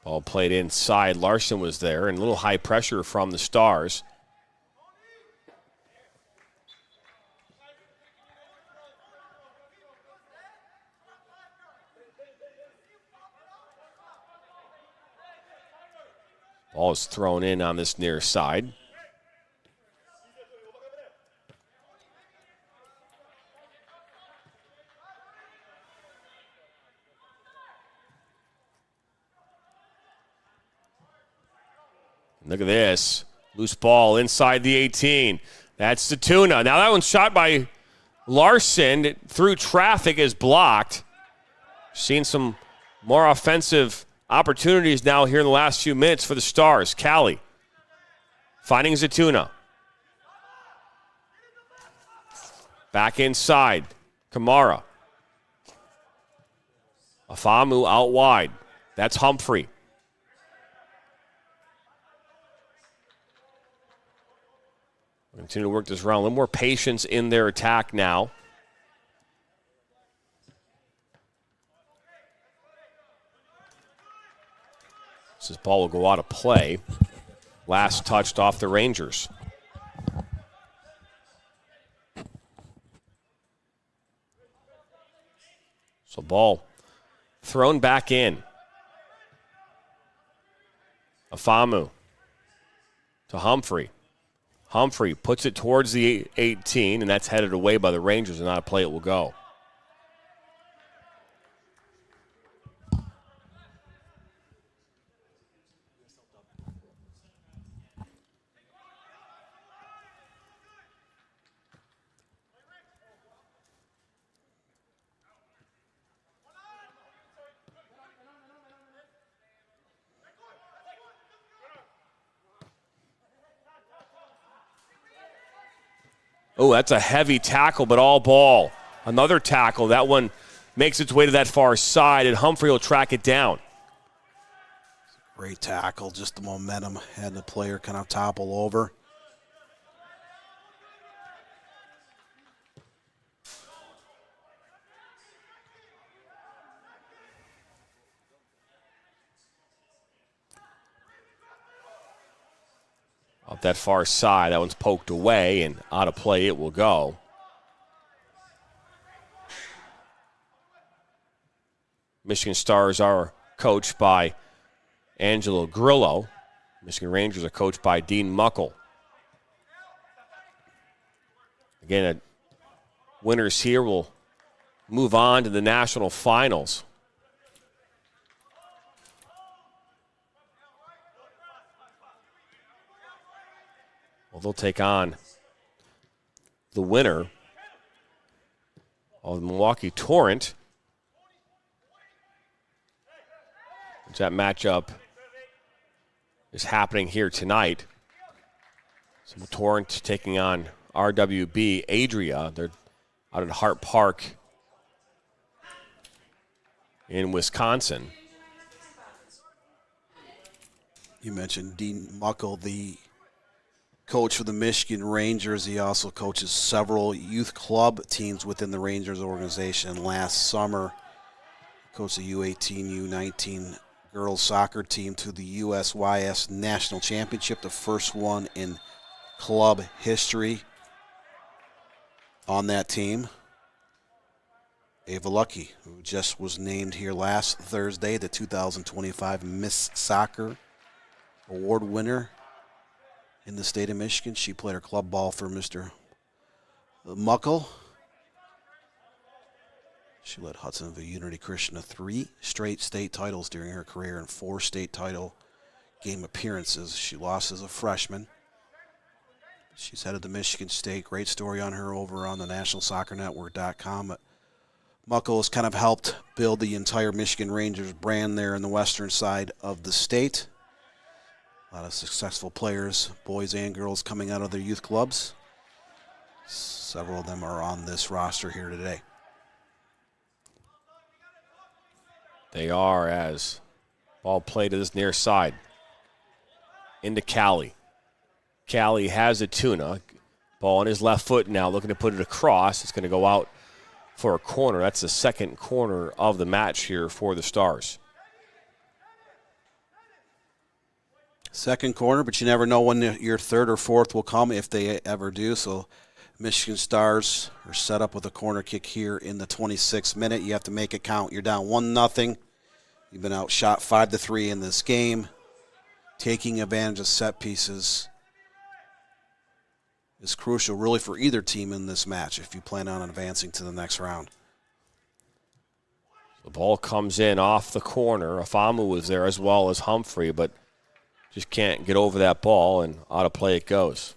Ball played inside. Larson was there, and a little high pressure from the Stars. Ball is thrown in on this near side. Look at this. Loose ball inside the 18. That's Zatuna. Now that one's shot by Larson through traffic, is blocked. Seen some more offensive opportunities now here in the last few minutes for the Stars. Callie finding Zatuna. Back inside. Kamara. Afamu out wide. That's Humphrey. Continue to work this around. A little more patience in their attack now. This ball will go out of play. Last touched off the Rangers. So ball ball thrown back in. Afamu to Humphrey. Humphrey puts it towards the 18, and that's headed away by the Rangers, and not a play it will go. Oh, that's a heavy tackle, but all ball. Another tackle. That one makes its way to that far side, and Humphrey will track it down. Great tackle, just the momentum, had the player kind of topple over. Up that far side, that one's poked away, and out of play it will go. Michigan Stars are coached by Angelo Grillo. Michigan Rangers are coached by Dean Muckle. Again, winners here will move on to the national finals. Well, they'll take on the winner of the Milwaukee Torrent. That matchup is happening here tonight. So the Torrent taking on RWB Adria. They're out at Hart Park in Wisconsin. You mentioned Dean Muckle, the coach for the Michigan Rangers. He also coaches several youth club teams within the Rangers organization. Last summer, he coached the U18, U19 girls soccer team to the USYS National Championship, the first one in club history on that team. Ava Lucky, who just was named here last Thursday, the 2025 Miss Soccer Award winner in the state of Michigan. She played her club ball for Mr. Muckle. She led Hudsonville Unity Christian to 3 straight state titles during her career and 4 state title game appearances. She lost as a freshman. She's headed to Michigan State. Great story on her over on the NationalSoccerNetwork.com. Muckle has kind of helped build the entire Michigan Rangers brand there in the western side of the state. A lot of successful players, boys and girls, coming out of their youth clubs. Several of them are on this roster here today. They are, as ball played to this near side. Into Callie. Callie has a tuna. Ball on his left foot now, looking to put it across. It's going to go out for a corner. That's the second corner of the match here for the Stars. Second corner, but you never know when your third or fourth will come, if they ever do. So Michigan Stars are set up with a corner kick here in the 26th minute. You have to make it count. You're down 1-0. You've been outshot 5-3 in this game. Taking advantage of set pieces is crucial really for either team in this match if you plan on advancing to the next round. The ball comes in off the corner. Afamu was there as well as Humphrey, but just can't get over that ball, and out of play it goes.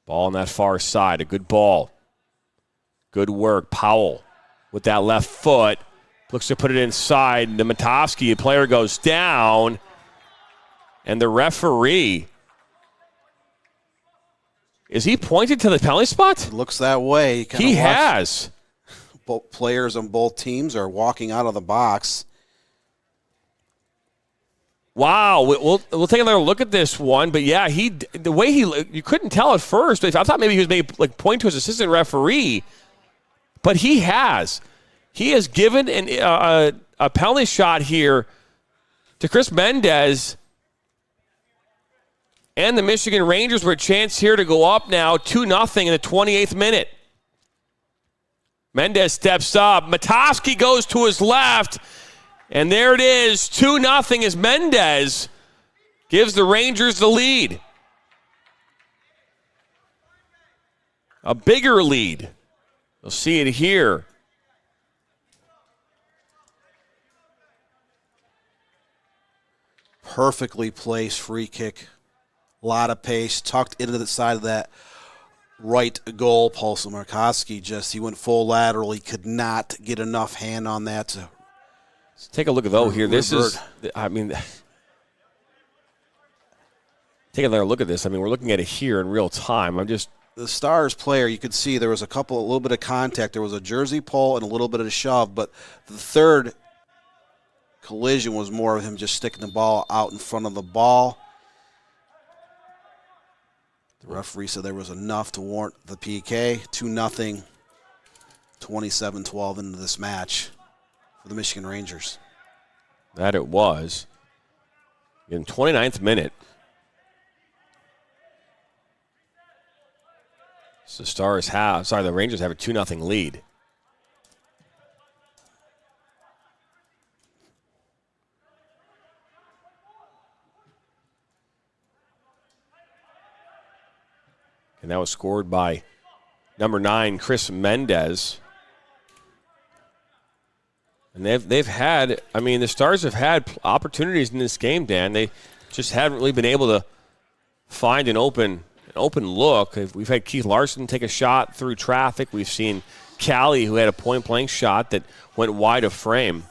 Ball on that far side. A good ball. Good work. Powell with that left foot. Looks to put it inside. The Matovsky player goes down. And the referee, is he pointed to the penalty spot? It looks that way. He has. Both players on both teams are walking out of the box. Wow, we'll take another look at this one, but yeah, the way you couldn't tell at first. I thought maybe he was pointing to his assistant referee, but he has given a penalty shot here to Chris Mendez, and the Michigan Rangers with a chance here to go up now 2-0 in the 28th minute. Mendez steps up. Matovsky goes to his left. And there it is, 2-0 as Mendez gives the Rangers the lead. A bigger lead. You'll see it here. Perfectly placed free kick. A lot of pace, tucked into the side of that right goal post. Matovsky he went full lateral. He could not get enough hand on that to Let's take a look at here. This revert. Take another look at this. We're looking at it here in real time. The Stars player, you could see there was a little bit of contact. There was a jersey pull and a little bit of a shove, but the third collision was more of him just sticking the ball out in front of the ball. The referee said there was enough to warrant the PK. 2-0, 27-12 into this match for the Michigan Rangers. That it was. In 29th minute. So the Rangers have a 2-0 lead. And that was scored by number 9, Chris Mendez. And they've had, the Stars have had opportunities in this game, Dan. They just haven't really been able to find an open look. We've had Keith Larson take a shot through traffic. We've seen Callie, who had a point-blank shot that went wide of frame.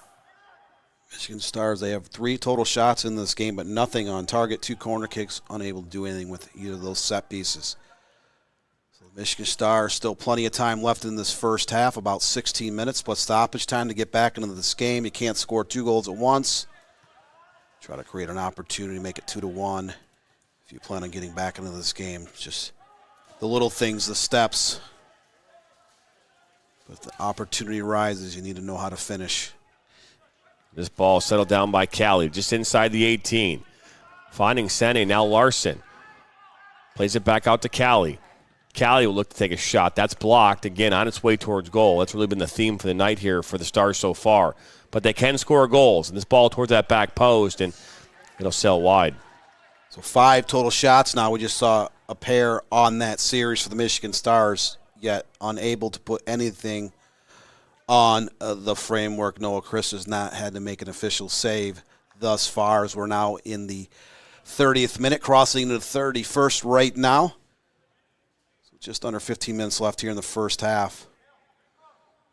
Michigan Stars, they have 3 total shots in this game, but nothing on target, 2 corner kicks, unable to do anything with either of those set pieces. So the Michigan Stars, still plenty of time left in this first half, about 16 minutes, plus stoppage time to get back into this game. You can't score 2 goals at once. Try to create an opportunity, make it 2-1. If you plan on getting back into this game, just the little things, the steps. But if the opportunity arises, you need to know how to finish. This ball settled down by Callie, just inside the 18. Finding Sene, now Larson. Plays it back out to Callie. Callie will look to take a shot. That's blocked, again, on its way towards goal. That's really been the theme for the night here for the Stars so far. But they can score goals, and this ball towards that back post, and it'll sail wide. So 5 total shots now. We just saw a pair on that series for the Michigan Stars, yet unable to put anything on the framework. Noah Chris has not had to make an official save thus far, as we're now in the 30th minute, crossing into the 31st right now. So just under 15 minutes left here in the first half.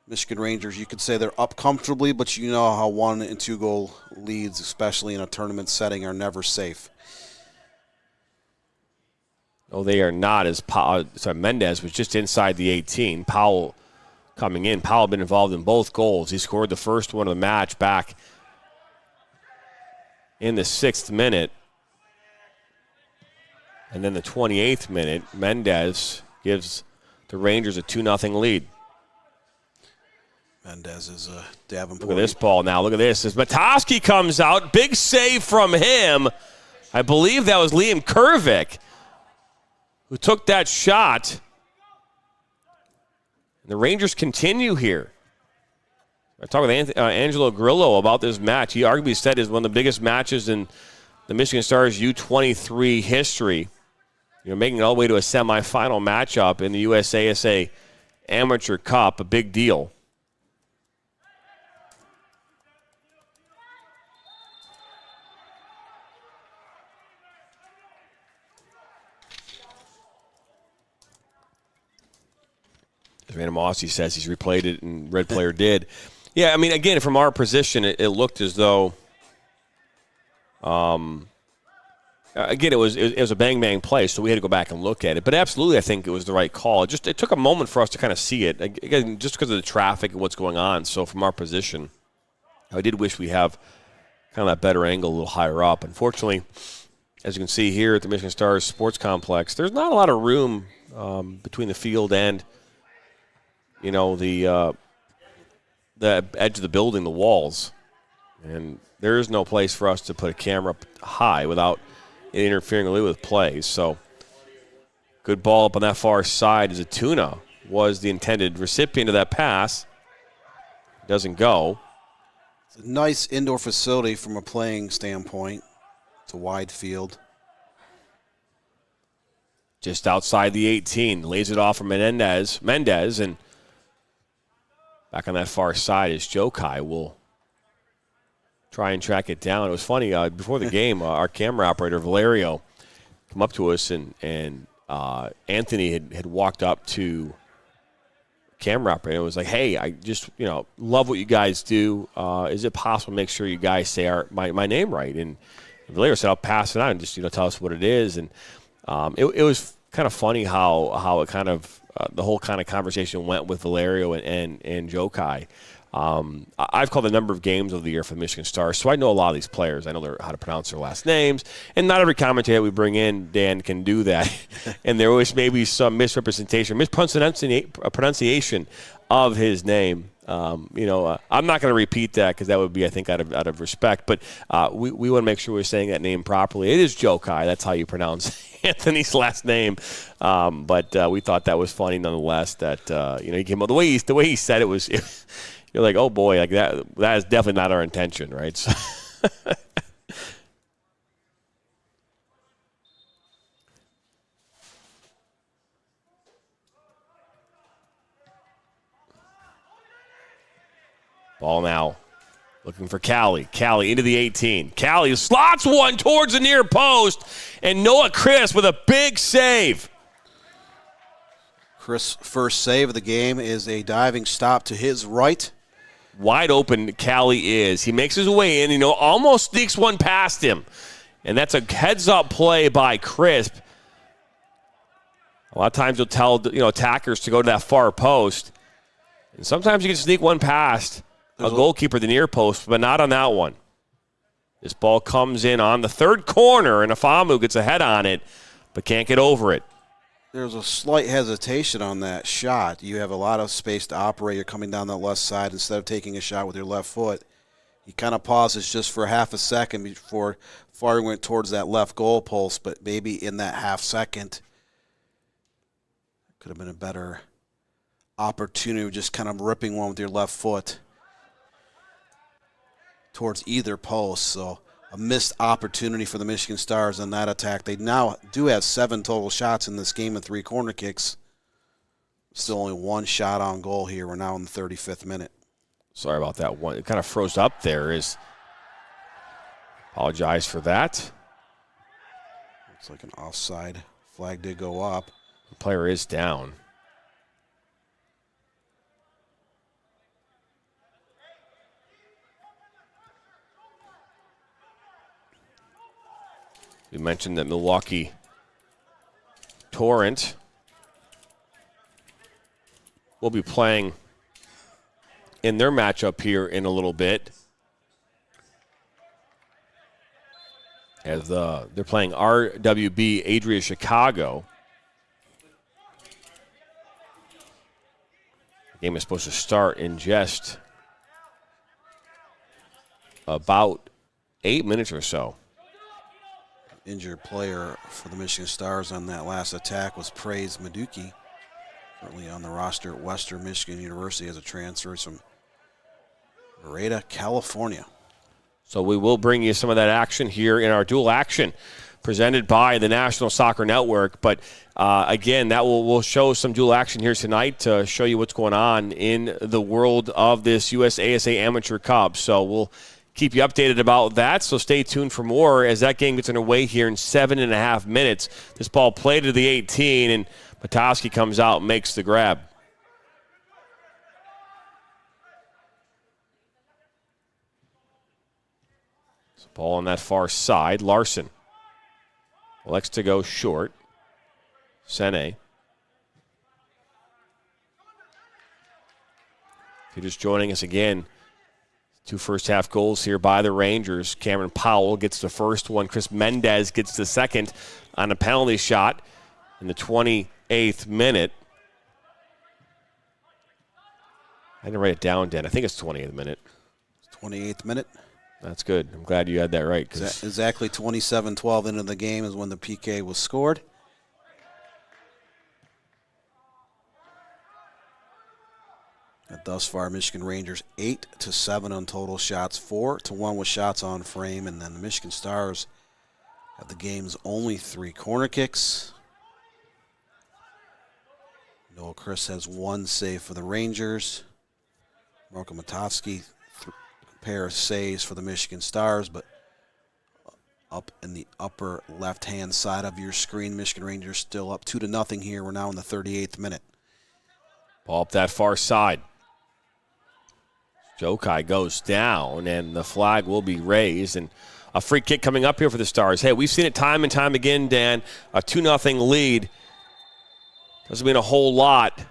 Michigan Rangers, you could say they're up comfortably, but you know how 1- and 2-goal leads, especially in a tournament setting, are never safe. No, they are not. Mendez was just inside the 18. Powell coming in. Powell been involved in both goals. He scored the first one of the match back in the 6th minute. And then the 28th minute, Mendez gives the Rangers a 2-0 lead. Mendez is a Davenport. Look at this ball now. Look at this. As Matovsky comes out, big save from him. I believe that was Liam Kervik who took that shot. And the Rangers continue here. I talked with Angelo Grillo about this match. He arguably said it's one of the biggest matches in the Michigan Stars U23 history. Making it all the way to a semifinal matchup in the USASA Amateur Cup, a big deal. As Randomossi says, he's replayed it, and Red Player did. Yeah, I mean, again, from our position, it looked as though, again, it was a bang-bang play, so we had to go back and look at it. But absolutely, I think it was the right call. It took a moment for us to kind of see it, again, just because of the traffic and what's going on. So from our position, I did wish we have kind of that better angle a little higher up. Unfortunately, as you can see here at the Michigan Stars Sports Complex, there's not a lot of room between the field and, the edge of the building, the walls. And there is no place for us to put a camera up high without it interfering with plays. So good ball up on that far side as Atuna was the intended recipient of that pass. Doesn't go. It's a nice indoor facility from a playing standpoint. It's a wide field. Just outside the 18. Lays it off from Mendez. And back on that far side is Jokai will try and track it down. It was funny, before the game, our camera operator, Valerio, come up to us, and Anthony had walked up to camera operator and was like, hey, I just, love what you guys do. Is it possible to make sure you guys say my name right? And Valerio said, I'll pass it on and just, tell us what it is. And it was kind of funny how it kind of, the whole kind of conversation went with Valerio and Jokai. I've called a number of games of the year for the Michigan Stars, so I know a lot of these players. I know how to pronounce their last names, and not every commentator we bring in, Dan, can do that. And there was maybe some mispronunciation of his name. I'm not going to repeat that because that would be, I think, out of respect. But we want to make sure we're saying that name properly. It is Jokai. That's how you pronounce Anthony's last name. But we thought that was funny nonetheless. That he came up the way he said it was. You're like, oh boy, like that is definitely not our intention, right? So ball now. Looking for Callie. Callie into the 18. Callie slots one towards the near post, and Noah Crisp with a big save. Chris' first save of the game is a diving stop to his right. Wide open Callie is. He makes his way in, almost sneaks one past him. And that's a heads-up play by Crisp. A lot of times you'll tell attackers to go to that far post. And sometimes you can sneak one past a goalkeeper the near post, but not on that one. This ball comes in on the third corner, and Afamu gets a head on it, but can't get over it. There's a slight hesitation on that shot. You have a lot of space to operate. You're coming down that left side. Instead of taking a shot with your left foot, he kind of pauses just for half a second before firing went towards that left goal post, but maybe in that half second could have been a better opportunity of just kind of ripping one with your left foot towards either post. So a missed opportunity for the Michigan Stars on that attack. They now do have 7 total shots in this game and 3 corner kicks. Still only 1 shot on goal here. We're now in the 35th minute. Sorry about that one. It kind of froze up there. Apologize for that. Looks like an offside flag did go up. The player is down. We mentioned that Milwaukee Torrent will be playing in their matchup here in a little bit. As they're playing RWB Adria Chicago. The game is supposed to start in just about 8 minutes or so. Injured player for the Michigan Stars on that last attack was Praise Maduki, currently on the roster at Western Michigan University as a transfer from Merida, California. So we will bring you some of that action here in our dual action presented by the National Soccer Network. But again, that we'll show some dual action here tonight to show you what's going on in the world of this USASA Amateur Cup. So we'll keep you updated about that, so stay tuned for more as that game gets underway here in 7.5 minutes. This ball played to the 18, and Matowski comes out and makes the grab. Ball on that far side. Larson elects to go short. Sene. If you're just joining us again, 2 first-half goals here by the Rangers. Cameron Powell gets the first one. Chris Mendez gets the second on a penalty shot in the 28th minute. I didn't write it down, Dan. I think it's 28th minute. 28th minute. That's good. I'm glad you had that right. Exactly 27-12 into the game is when the PK was scored. And thus far, Michigan Rangers 8-7 on total shots, 4-1 with shots on frame, and then the Michigan Stars have the game's only 3 corner kicks. Noah Chris has 1 save for the Rangers. Marko Matovsky, pair of saves for the Michigan Stars, but up in the upper left-hand side of your screen, Michigan Rangers still up 2-0 here. We're now in the 38th minute. Ball up that far side. Jokai goes down, and the flag will be raised. And a free kick coming up here for the Stars. Hey, we've seen it time and time again, Dan. A 2-0 lead doesn't mean a whole lot. It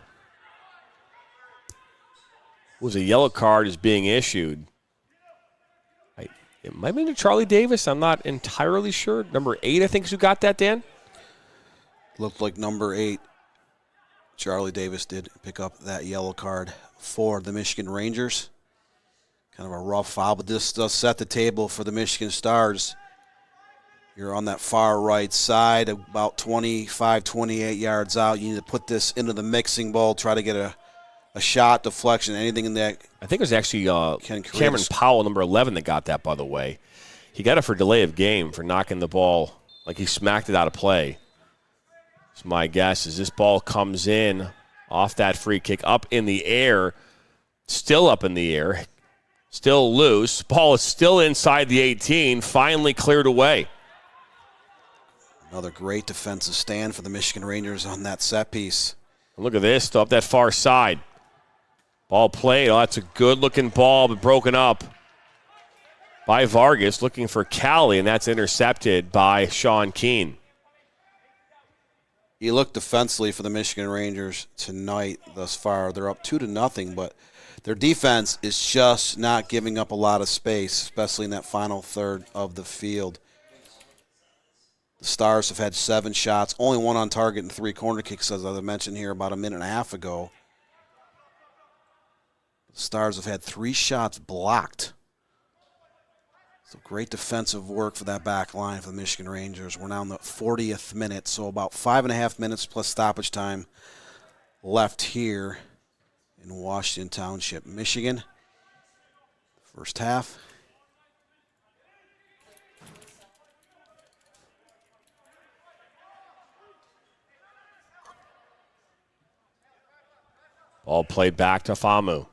was a yellow card is being issued. It might have been to Charlie Davis. I'm not entirely sure. Number 8, I think, is who got that, Dan? Looked like number 8, Charlie Davis, did pick up that yellow card for the Michigan Rangers. Kind of a rough foul, but this does set the table for the Michigan Stars. You're on that far right side, about 25, 28 yards out. You need to put this into the mixing bowl, try to get a shot, deflection, anything in that. I think it was actually Cameron Powell, number 11, that got that, by the way. He got it for delay of game for knocking the ball like he smacked it out of play. So my guess is this ball comes in off that free kick up in the air, still up in the air, still loose. Ball is still inside the 18, finally cleared away. Another great defensive stand for the Michigan Rangers on that set piece. Look at this, up that far side. Ball played. Oh, that's a good-looking ball, but broken up by Vargas, looking for Cali, and that's intercepted by Sean Keane. You look defensively for the Michigan Rangers tonight thus far. They're up 2-0, but their defense is just not giving up a lot of space, especially in that final third of the field. The Stars have had 7 shots, only 1 on target and 3 corner kicks, as I mentioned here about a minute and a half ago. The Stars have had 3 shots blocked. So great defensive work for that back line for the Michigan Rangers. We're now in the 40th minute, so about 5.5 minutes plus stoppage time left here in Washington Township, Michigan. First half. Ball played back to Famu.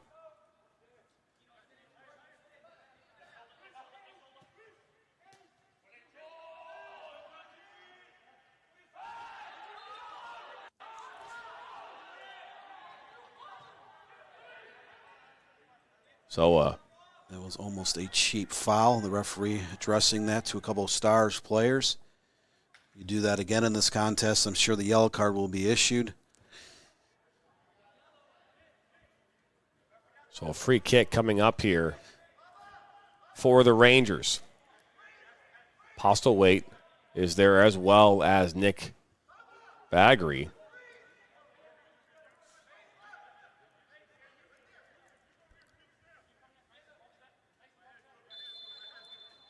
So, that was almost a cheap foul. The referee addressing that to a couple of Stars players. You do that again in this contest, I'm sure the yellow card will be issued. So a free kick coming up here for the Rangers. Postlewaite is there as well as Nick Baggery.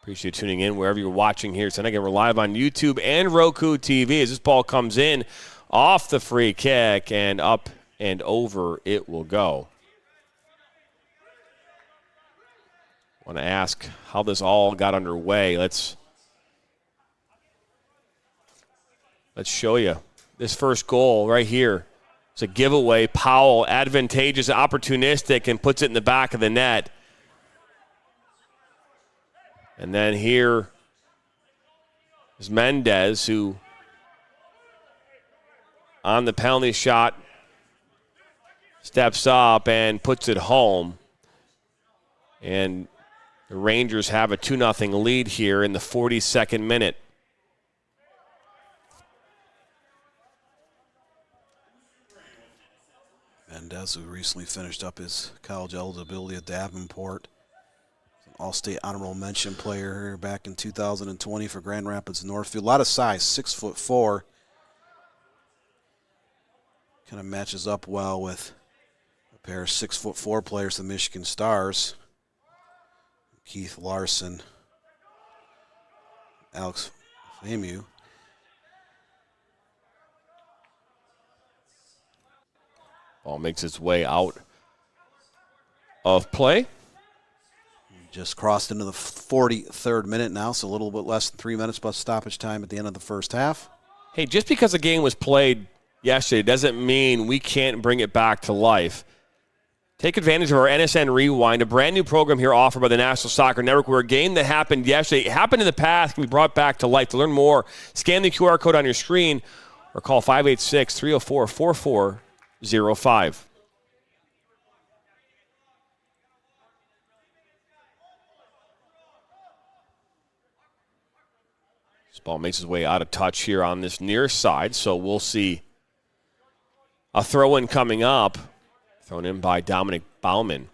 Appreciate you tuning in wherever you're watching here tonight. Again, we're live on YouTube and Roku TV as this ball comes in off the free kick and up and over it will go. I want to ask how this all got underway. Let's show you this first goal right here. It's a giveaway. Powell, advantageous, opportunistic, and puts it in the back of the net. And then here is Mendez, who on the penalty shot steps up and puts it home. And The Rangers have a 2-0 lead here in the 42nd minute. Mendez, who recently finished up his college eligibility at Davenport. An All-State honorable mention player here back in 2020 for Grand Rapids Northfield. A lot of size, 6'4". Kind of matches up well with a pair of 6'4" players, the Michigan Stars. Keith Larson, Alex Famu. Ball makes its way out of play. Just crossed into the 43rd minute now, so a little bit less than 3 minutes plus stoppage time at the end of the first half. Hey, just because a game was played yesterday doesn't mean we can't bring it back to life. Take advantage of our NSN Rewind, a brand new program here offered by the National Soccer Network, where a game that happened yesterday, happened in the past, can be brought back to life. To learn more, scan the QR code on your screen or call 586-304-4405. This ball makes its way out of touch here on this near side, so we'll see a throw-in coming up. Thrown in by Dominic Bauman.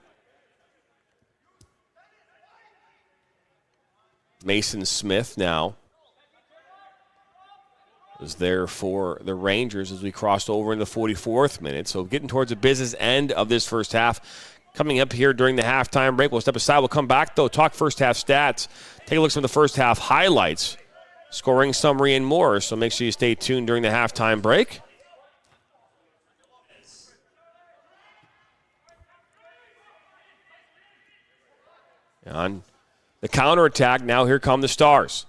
Mason Smith now is there for the Rangers as we crossed over into the 44th minute. So getting towards the business end of this first half. Coming up here during the halftime break. We'll step aside. We'll come back, though, talk first half stats. Take a look at some of the first half highlights. Scoring summary and more. So make sure you stay tuned during the halftime break. On the counterattack, now here come the Stars.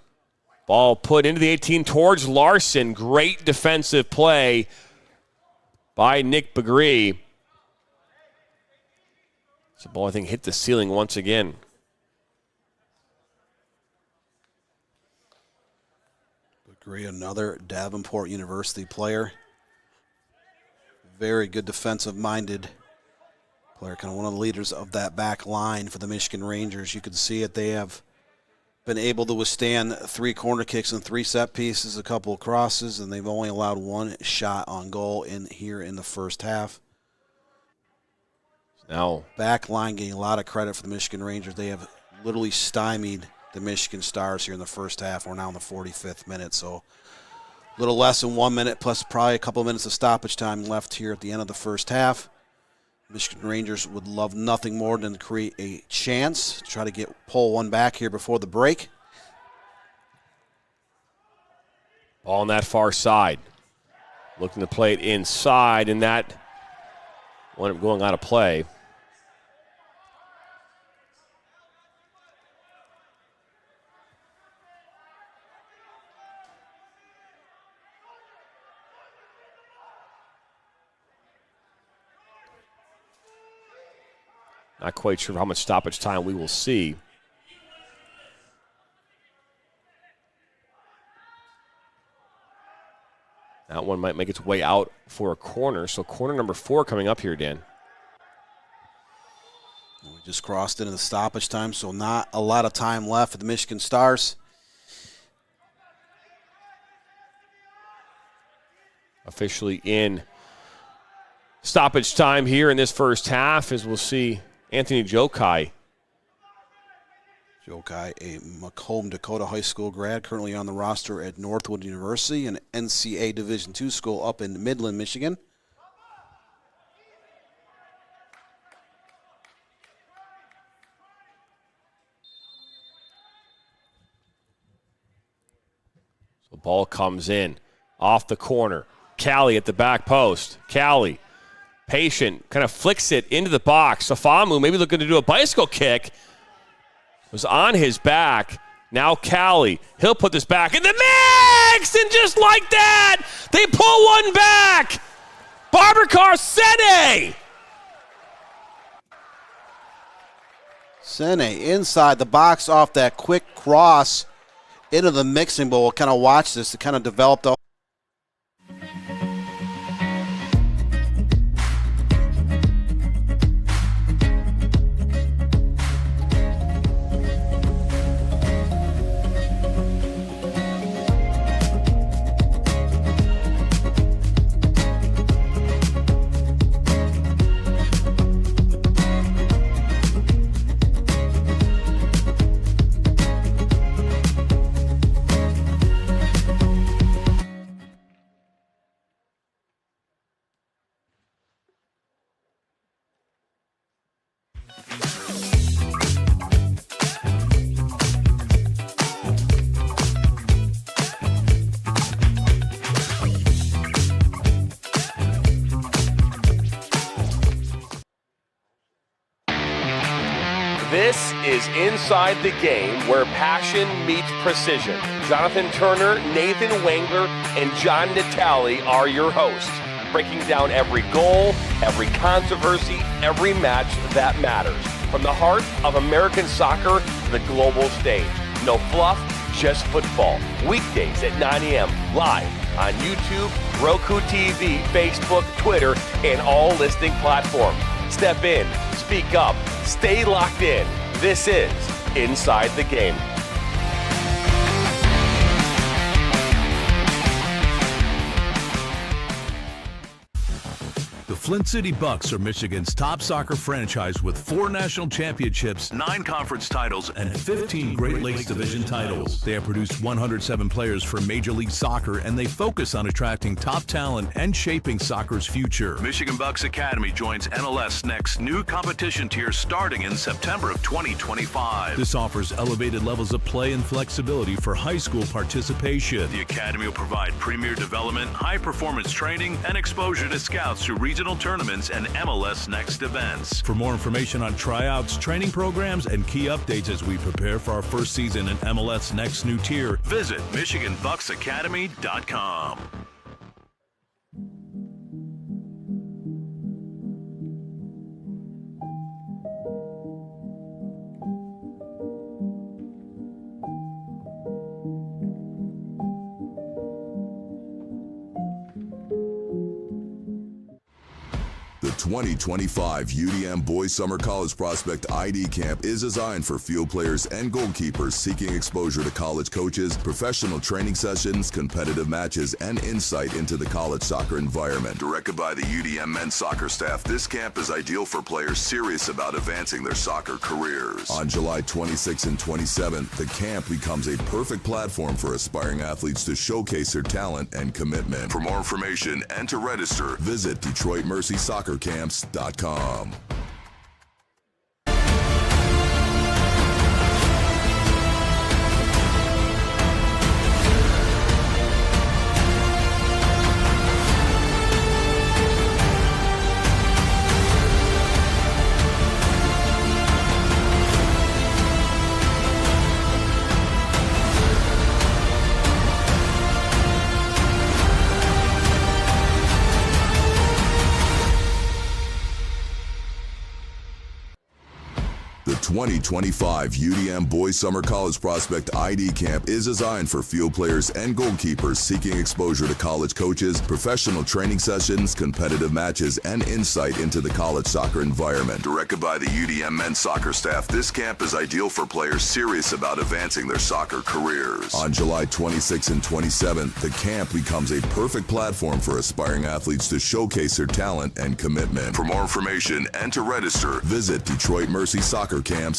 Ball put into the 18 towards Larson. Great defensive play by Nick Begree. The ball, I think, hit the ceiling once again. Begree, another Davenport University player. Very good defensive-minded player, kind of one of the leaders of that back line for the Michigan Rangers. You can see it. They have been able to withstand 3 corner kicks and 3 set pieces, a couple of crosses, and they've only allowed 1 shot on goal in the first half. Now, back line getting a lot of credit for the Michigan Rangers. They have literally stymied the Michigan Stars here in the first half. We're now in the 45th minute, so a little less than 1 minute plus probably a couple of minutes of stoppage time left here at the end of the first half. Michigan Rangers would love nothing more than to create a chance to try to pull one back here before the break. Ball on that far side. Looking to play it inside, and that wound up going out of play. Not quite sure how much stoppage time we will see. That one might make its way out for a corner. So corner number 4 coming up here, Dan. We just crossed into the stoppage time, so not a lot of time left for the Michigan Stars. Officially in stoppage time here in this first half, as we'll see Anthony Jokai. Jokai, a Macomb, Dakota High School grad, currently on the roster at Northwood University, an NCAA Division II school up in Midland, Michigan. So the ball comes in off the corner. Callie at the back post. Callie, patient, kind of flicks it into the box. Safamu maybe looking to do a bicycle kick. Was on his back. Now Callie, he'll put this back in the mix, and just like that, they pull one back. Babacar Sene. Sene inside the box off that quick cross into the mixing bowl. We'll kind of watch this. It kind of developed. is Inside the Game, where passion meets precision. Jonathan Turner, Nathan Wangler, and John Natale are your hosts, breaking down every goal, every controversy, every match that matters. From the heart of American soccer to the global stage. No fluff, just football. Weekdays at 9 a.m. live on YouTube, Roku TV, Facebook, Twitter, and all listening platforms. Step in, speak up, stay locked in. This is Inside the Game. The Flint City Bucks are Michigan's top soccer franchise with 4 national championships, 9 conference titles, and 15 Great Lakes Division titles. They have produced 107 players for Major League Soccer, and they focus on attracting top talent and shaping soccer's future. Michigan Bucks Academy joins NLS Next new competition tier starting in September of 2025. This offers elevated levels of play and flexibility for high school participation. The Academy will provide premier development, high-performance training, and exposure to scouts through regional tournaments and MLS Next events. For more information on tryouts, training programs, and key updates as we prepare for our first season in MLS Next new tier, visit MichiganBucksAcademy.com. The 2025 UDM Boys Summer College Prospect ID Camp is designed for field players and goalkeepers seeking exposure to college coaches, professional training sessions, competitive matches, and insight into the college soccer environment. Directed by the UDM men's soccer staff, this camp is ideal for players serious about advancing their soccer careers. On July 26th and 27th, the camp becomes a perfect platform for aspiring athletes to showcase their talent and commitment. For more information and to register, visit DetroitMercySoccerCamps.com. The 2025 UDM Boys Summer College Prospect ID Camp is designed for field players and goalkeepers seeking exposure to college coaches, professional training sessions, competitive matches, and insight into the college soccer environment. Directed by the UDM men's soccer staff, this camp is ideal for players serious about advancing their soccer careers. On July 26th and 27th, the camp becomes a perfect platform for aspiring athletes to showcase their talent and commitment. For more information and to register, visit DetroitMercySoccerCamps.com.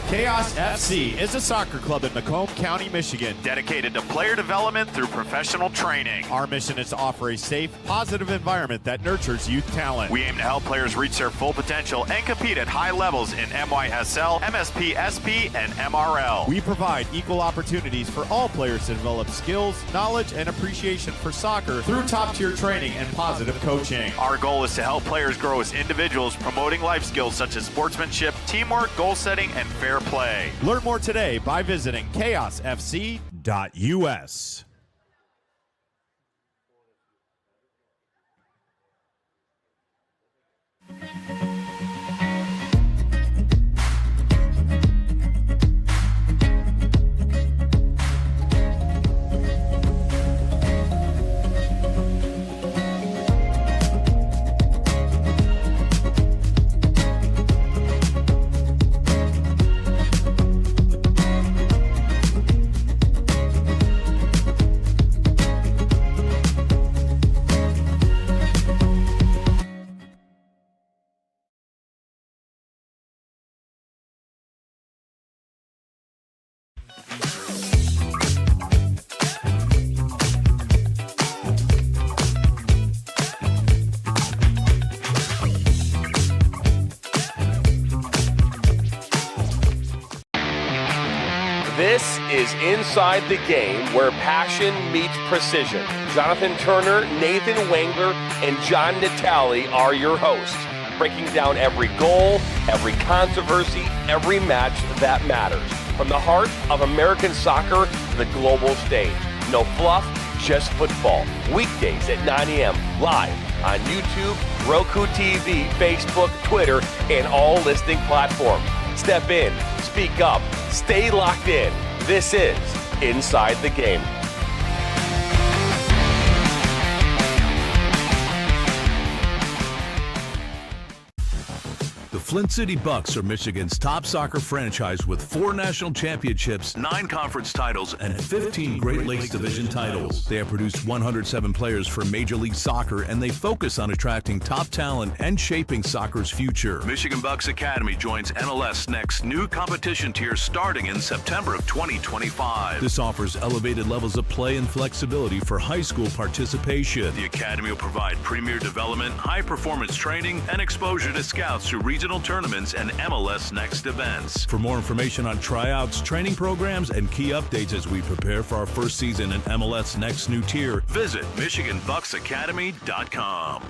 Chaos FC is a soccer club in Macomb County, Michigan, dedicated to player development through professional training. Our mission is to offer a safe, positive environment that nurtures youth talent. We aim to help players reach their full potential and compete at high levels in MYSL, MSP, SP, and MRL. We provide equal opportunities for all players to develop skills, knowledge, and appreciation for soccer through top-tier training and positive coaching. Our goal is to help players grow as individuals, promoting life skills such as sportsmanship, teamwork, goal setting, and fair play. Learn more today by visiting chaosfc.us. This is Inside the Game, where passion meets precision. Jonathan Turner, Nathan Wangler, and John Natale are your hosts, breaking down every goal, every controversy, every match that matters. From the heart of American soccer to the global stage. No fluff, just football. Weekdays at 9 a.m. live on YouTube, Roku TV, Facebook, Twitter, and all listening platforms. Step in, speak up, stay locked in. This is Inside the Game. The Flint City Bucks are Michigan's top soccer franchise with 4 national championships, 9 conference titles, and 15 Great Lakes Division titles. They have produced 107 players for Major League Soccer, and they focus on attracting top talent and shaping soccer's future. Michigan Bucks Academy joins MLS Next new competition tier starting in September of 2025. This offers elevated levels of play and flexibility for high school participation. The Academy will provide premier development, high-performance training, and exposure to scouts through regional tournaments and MLS Next events. For more information on tryouts, training programs, and key updates as we prepare for our first season in MLS Next new tier, visit MichiganBucksAcademy.com.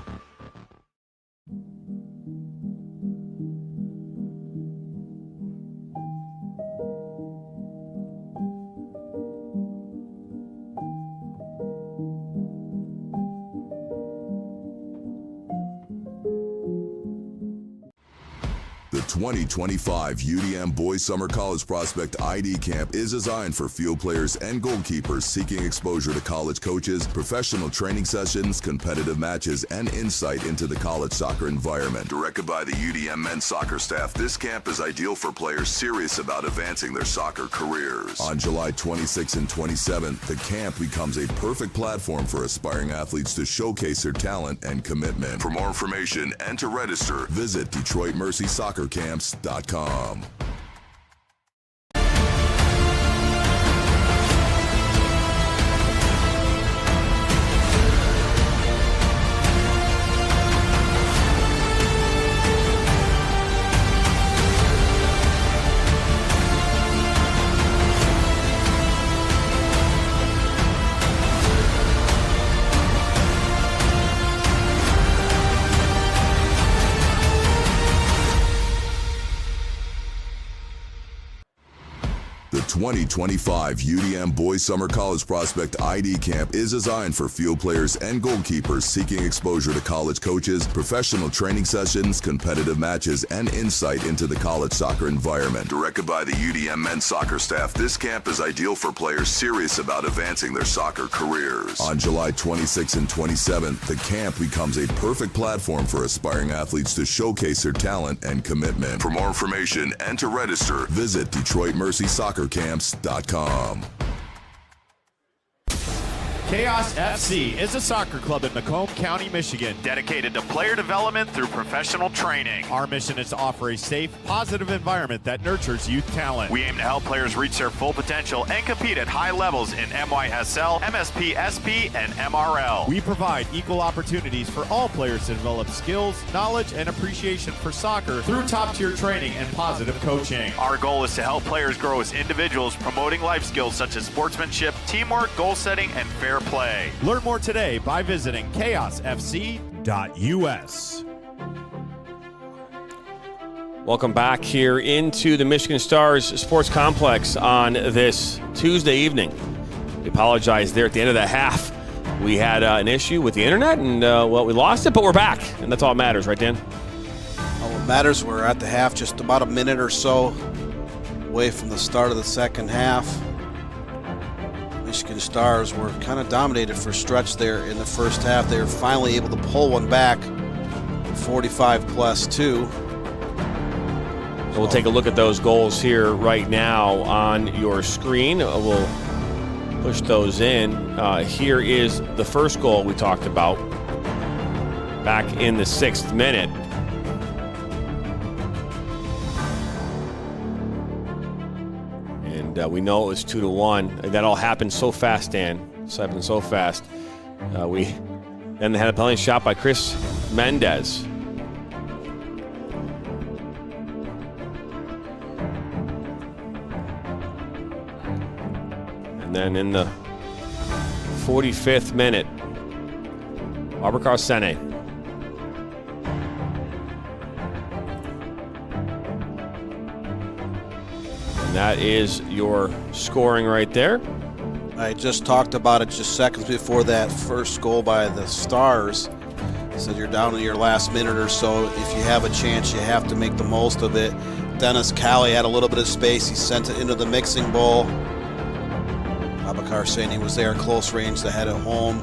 The 2025 UDM Boys Summer College Prospect ID Camp is designed for field players and goalkeepers seeking exposure to college coaches, professional training sessions, competitive matches, and insight into the college soccer environment. Directed by the UDM men's soccer staff, this camp is ideal for players serious about advancing their soccer careers. On July 26th and 27th, the camp becomes a perfect platform for aspiring athletes to showcase their talent and commitment. For more information and to register, visit DetroitMercySoccerCamps.com. The 2025 UDM Boys Summer College Prospect ID Camp is designed for field players and goalkeepers seeking exposure to college coaches, professional training sessions, competitive matches, and insight into the college soccer environment. Directed by the UDM men's soccer staff, this camp is ideal for players serious about advancing their soccer careers. On July 26th and 27th, the camp becomes a perfect platform for aspiring athletes to showcase their talent and commitment. For more information and to register, visit DetroitMercySoccerCamps.com. Chaos FC is a soccer club in Macomb County, Michigan, dedicated to player development through professional training. Our mission is to offer a safe, positive environment that nurtures youth talent. We aim to help players reach their full potential and compete at high levels in MYSL, MSP, SP, and MRL. We provide equal opportunities for all players to develop skills, knowledge, and appreciation for soccer through top-tier training and positive coaching. Our goal is to help players grow as individuals, promoting life skills such as sportsmanship, teamwork, goal setting, and fair play. Learn more today by visiting chaosfc.us. Welcome back here into the Michigan Stars Sports Complex on this Tuesday evening. We apologize there at the end of the half. We had an issue with the internet, and we lost it, but we're back, and that's all that matters, right, Dan? All that matters, we're at the half, just about a minute or so away from the start of the second half. Michigan Stars were kind of dominated for a stretch there in the first half. They were finally able to pull one back, 45+2. We'll take a look at those goals here right now on your screen. We'll push those in. Here is the first goal we talked about back in the 6th minute. And we know it was 2-1. That all happened so fast, Dan. It happened so fast. Then they had a penalty shot by Chris Mendez. And then in the 45th minute, Abubakar Sene. that is your scoring right there. I just talked about it just seconds before that first goal by the Stars. So you're down in your last minute or so. If you have a chance, you have to make the most of it. Dennis Cali had a little bit of space. He sent it into the mixing bowl. Abakar saying he was there, close range to head it home.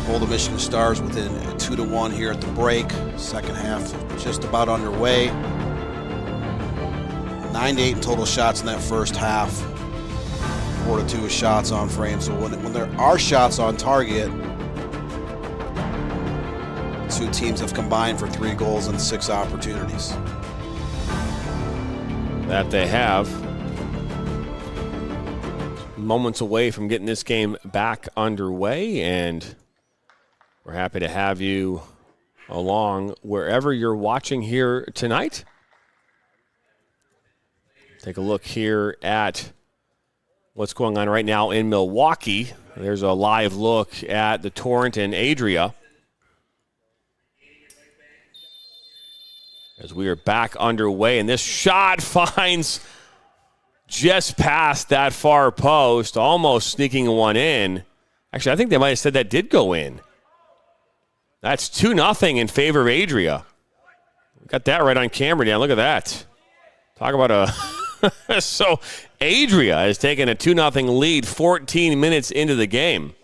Hold the Michigan Stars within 2-1 here at the break. Second half just about underway. 9-8 in total shots in that first half. 4-2 shots on frame. So when there are shots on target, two teams have combined for 3 goals and 6 opportunities. That they have. Moments away from getting this game back underway, and we're happy to have you along wherever you're watching here tonight. Take a look here at what's going on right now in Milwaukee. There's a live look at the Torrent and Adria as we are back underway, and this shot finds just past that far post, almost sneaking one in. Actually, I think they might have said that did go in. That's 2-0 in favor of Adria. We got that right on camera, Dan. Look at that. Talk about a... So Adria has taken a 2-0 lead 14 minutes into the game.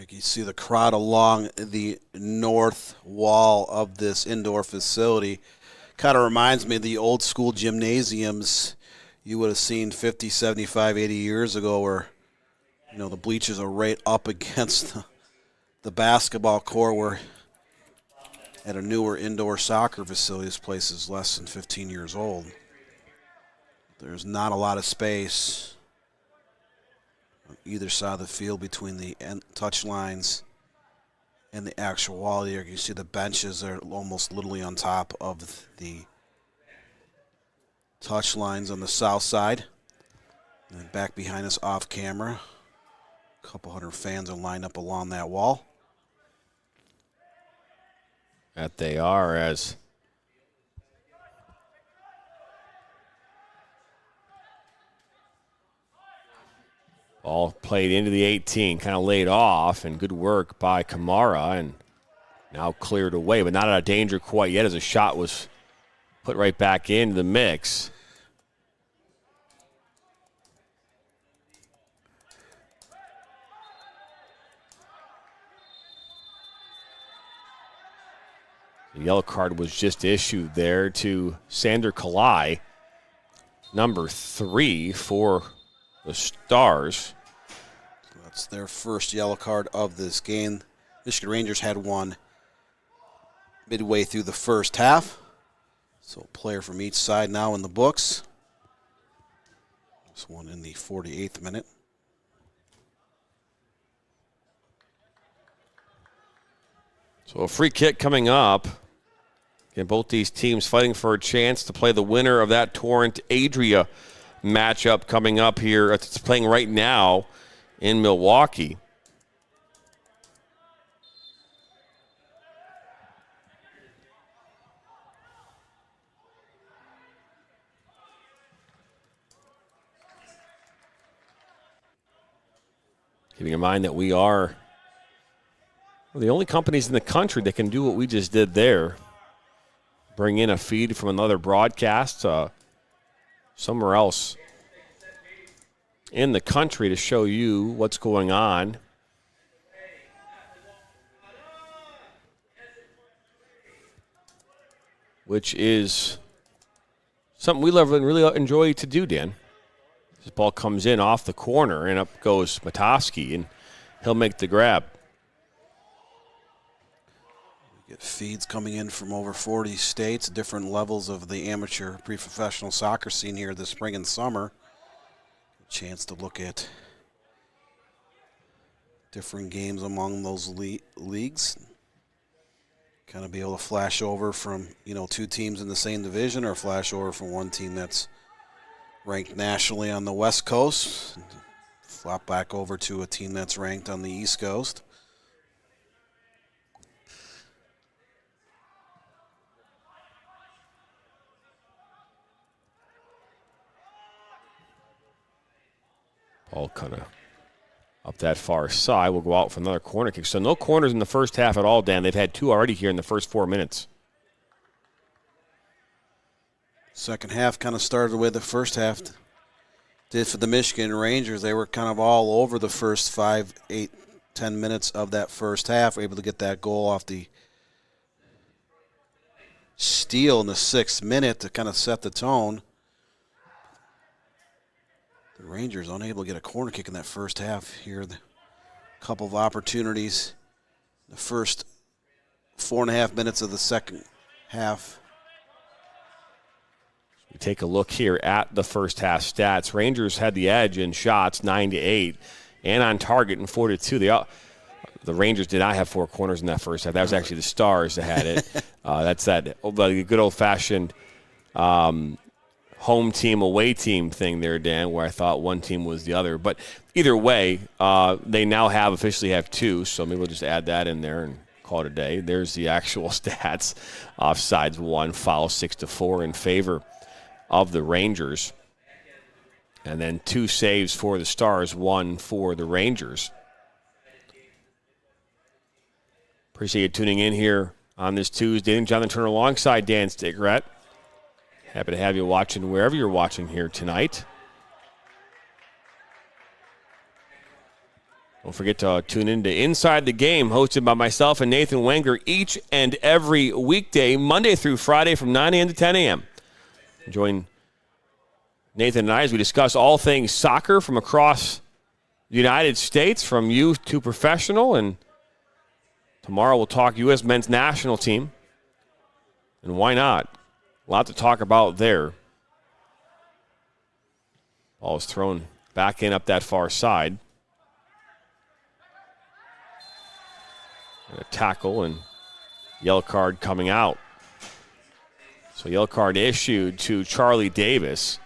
You see the crowd along the north wall of this indoor facility. Kind of reminds me of the old school gymnasiums you would have seen 50, 75, 80 years ago where, you know, the bleachers are right up against the basketball court, where at a newer indoor soccer facility, this place is less than 15 years old. There's not a lot of space on either side of the field between the touch lines and the actual wall here. You see the benches are almost literally on top of the touch lines on the south side. And back behind us off camera, a couple hundred fans are lined up along that wall. That they are, as ball played into the 18, kind of laid off, and good work by Kamara, and now cleared away, but not out of danger quite yet as a shot was put right back into the mix. The yellow card was just issued there to Sander Kalai, number 3 for the Stars. That's their first yellow card of this game. Michigan Rangers had one midway through the first half. So a player from each side now in the books. This one in the 48th minute. So a free kick coming up. Again, both these teams fighting for a chance to play the winner of that Torrent-Adria matchup coming up here. It's playing right now in Milwaukee. Keeping in mind that we are the only companies in the country that can do what we just did there. Bring in a feed from another broadcast somewhere else in the country to show you what's going on. Which is something we love and really enjoy to do, Dan. This ball comes in off the corner, and up goes Matosky, and he'll make the grab. We get feeds coming in from over 40 states, different levels of the amateur pre-professional soccer scene here this spring and summer. A chance to look at different games among those leagues. Kind of be able to flash over from, you know, two teams in the same division, or flash over from one team that's ranked nationally on the West Coast, flop back over to a team that's ranked on the East Coast. Ball kind of up that far side. We'll go out for another corner kick. So no corners in the first half at all, Dan. They've had 2 already here in the first 4 minutes. Second half kind of started the way the first half did for the Michigan Rangers. They were kind of all over the first 5, 8, 10 minutes of that first half, able to get that goal off the steal in the 6th minute to kind of set the tone. The Rangers unable to get a corner kick in that first half here. A couple of opportunities. The first 4.5 minutes of the second half. We take a look here at the first half stats. Rangers had the edge in shots, 9-8, and on target in 4-2. The Rangers did not have 4 corners in that first half. That was actually the Stars that had it. That's that good old-fashioned home team, away team thing there, Dan, where I thought one team was the other. But either way, they now officially have 2, so maybe we'll just add that in there and call it a day. There's the actual stats. Offsides 1, foul 6-4 in favor of the Rangers. And then 2 saves for the Stars, 1 for the Rangers. Appreciate you tuning in here on this Tuesday. And Jonathan Turner alongside Dan Stigrat. Happy to have you watching wherever you're watching here tonight. Don't forget to tune in to Inside the Game, hosted by myself and Nathan Wenger each and every weekday, Monday through Friday from 9 a.m. to 10 a.m. Join Nathan and I as we discuss all things soccer from across the United States, from youth to professional. And tomorrow we'll talk U.S. men's national team. And why not? A lot to talk about there. Ball is thrown back in up that far side. And a tackle and yellow card coming out. So yellow card issued to Charlie Davis.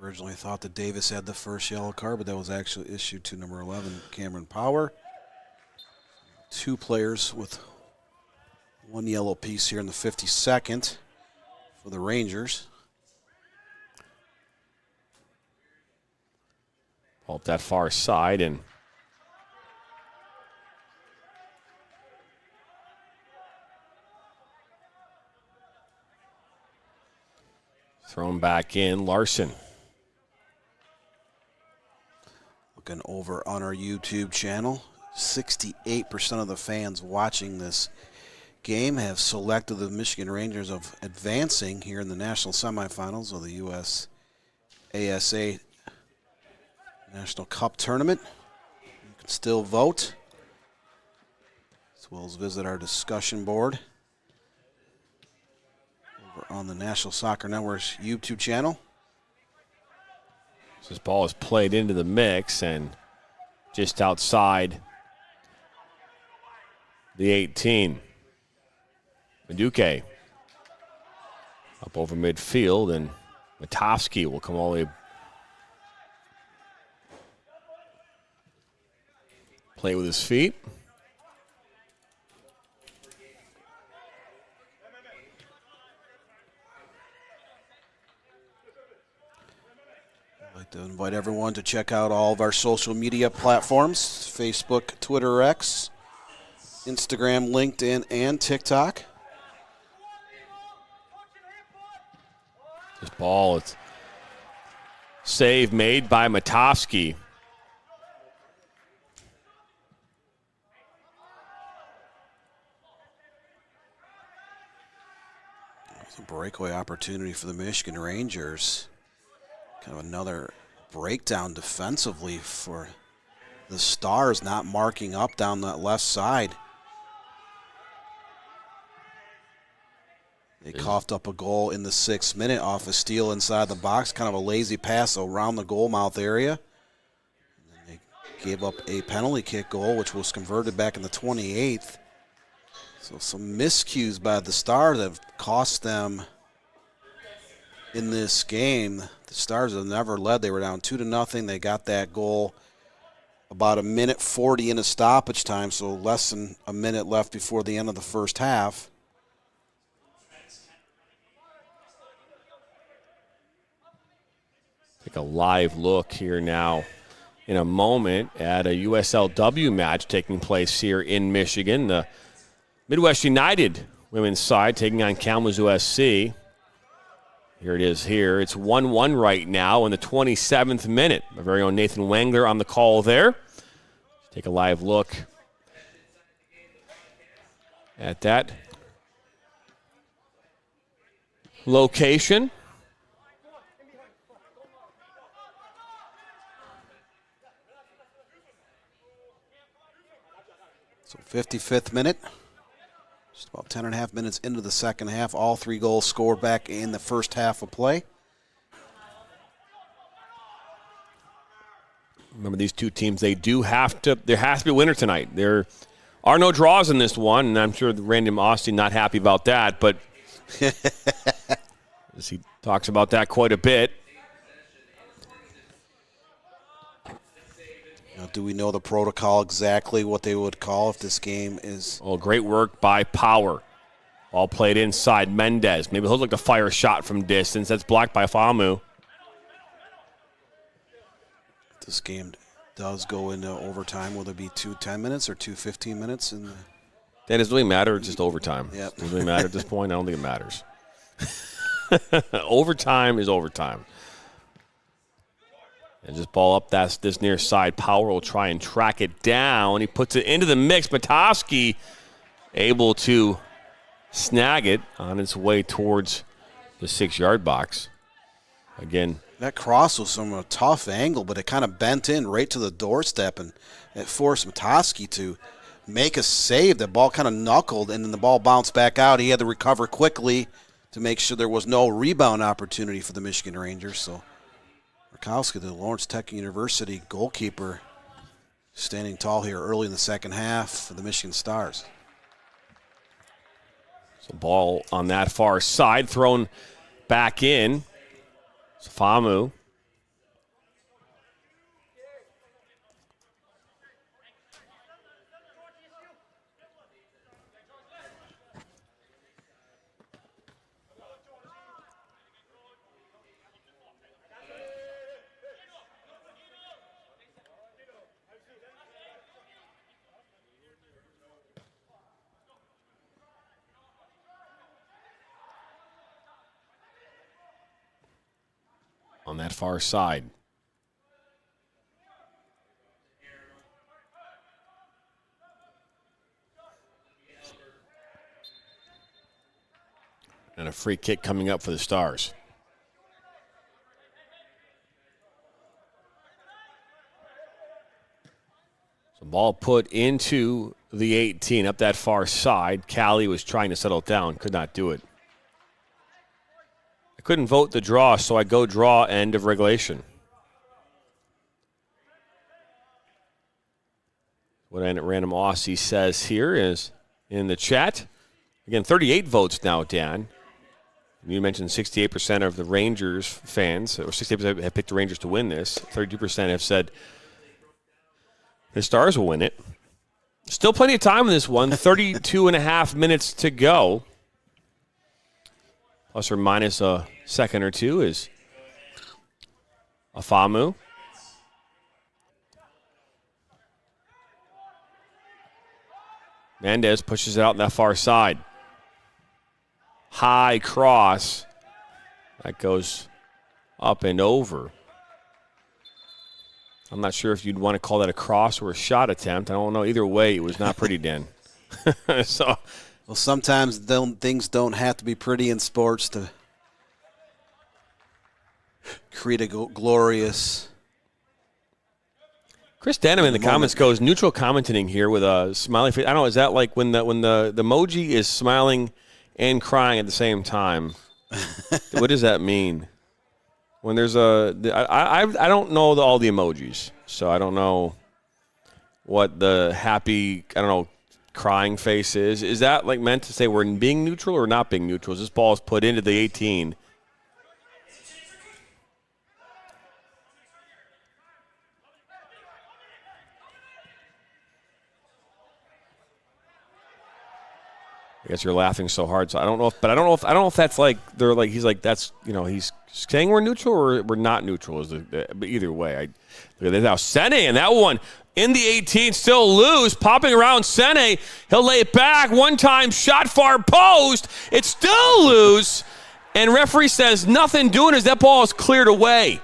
We originally thought that Davis had the first yellow card, but that was actually issued to number 11, Cameron Power. 2 players with 1 yellow piece here in the 52nd for the Rangers. Ball up that far side and thrown back in. Larson. Looking over on our YouTube channel, 68% of the fans watching this game have selected the Michigan Rangers of advancing here in the national semifinals of the U.S. ASA National Cup Tournament. You can still vote, as well as visit our discussion board over on the National Soccer Network's YouTube channel. This ball is played into the mix and just outside the 18. Maduke up over midfield, and Matovsky will come all the way. Play with his feet. I'd like to invite everyone to check out all of our social media platforms: Facebook, Twitter, X, Instagram, LinkedIn, and TikTok. This ball, it's save made by Matovsky. It's a breakaway opportunity for the Michigan Rangers. Kind of another breakdown defensively for the Stars, not marking up down that left side. They coughed up a goal in the 6th minute off a steal inside the box, kind of a lazy pass around the goal mouth area. And then they gave up a penalty kick goal, which was converted back in the 28th. So some miscues by the Stars have cost them in this game. The Stars have never led. They were down 2-0. They got that goal about 1:40 into stoppage time, so less than a minute left before the end of the first half. Take a live look here now in a moment at a USLW match taking place here in Michigan. The Midwest United women's side taking on Kalamazoo SC. Here it is here. It's 1-1 right now in the 27th minute. My very own Nathan Wangler on the call there. Take a live look at that location. So 55th minute. Just about 10.5 minutes into the second half. All 3 goals scored back in the first half of play. Remember, these two teams, there has to be a winner tonight. There are no draws in this one, and I'm sure Randy Austin not happy about that, but as he talks about that quite a bit. Now, do we know the protocol exactly what they would call if this game is... Oh, great work by Power. All played inside. Mendez. Maybe he'll look to fire a shot from distance. That's blocked by Famu. This game does go into overtime. Will there be 2 10 minutes or 2 15 minutes? That doesn't really matter. It's just overtime. Yep. Doesn't really matter at this point. I don't think it matters. Overtime is overtime. And just ball up this near side. Power will try and track it down. He puts it into the mix. Matosky able to snag it on its way towards the 6-yard box. Again, that cross was from a tough angle, but it kind of bent in right to the doorstep, and it forced Matosky to make a save. The ball kind of knuckled, and then the ball bounced back out. He had to recover quickly to make sure there was no rebound opportunity for the Michigan Rangers. So Rakowski, the Lawrence Tech University goalkeeper, standing tall here early in the second half for the Michigan Stars. So ball on that far side, thrown back in. Famu. On that far side. And a free kick coming up for the Stars. So ball put into the 18 up that far side. Callie was trying to settle it down, could not do it. Couldn't vote the draw, so I go draw end of regulation. What Random Aussie says here is in the chat. Again, 38 votes now, Dan. You mentioned 68% of the Rangers fans, or 68% have picked the Rangers to win this. 32% have said the Stars will win it. Still plenty of time in this one. 32.5 minutes to go. Plus or minus a second or two is Afamu. Mendez pushes it out on that far side. High cross. That goes up and over. I'm not sure if you'd want to call that a cross or a shot attempt. I don't know. Either way, it was not pretty, Dan. So... Well, sometimes things don't have to be pretty in sports to create a glorious. Chris Denham in the comments goes neutral commenting here with a smiley face. I don't know. Is that like when the emoji is smiling and crying at the same time? What does that mean? When there's I don't know all the emojis, so I don't know what the happy crying face is. Is that like meant to say we're being neutral or not being neutral? This ball is put into the 18. I guess you're laughing so hard, so I don't know if that's like he's like that's he's saying we're neutral or we're not neutral. But either way, look at this now. Sene and that one in the 18, still loose, popping around Sene. He'll lay it back, one time shot far post. It's still loose, and referee says nothing doing as that ball is cleared away.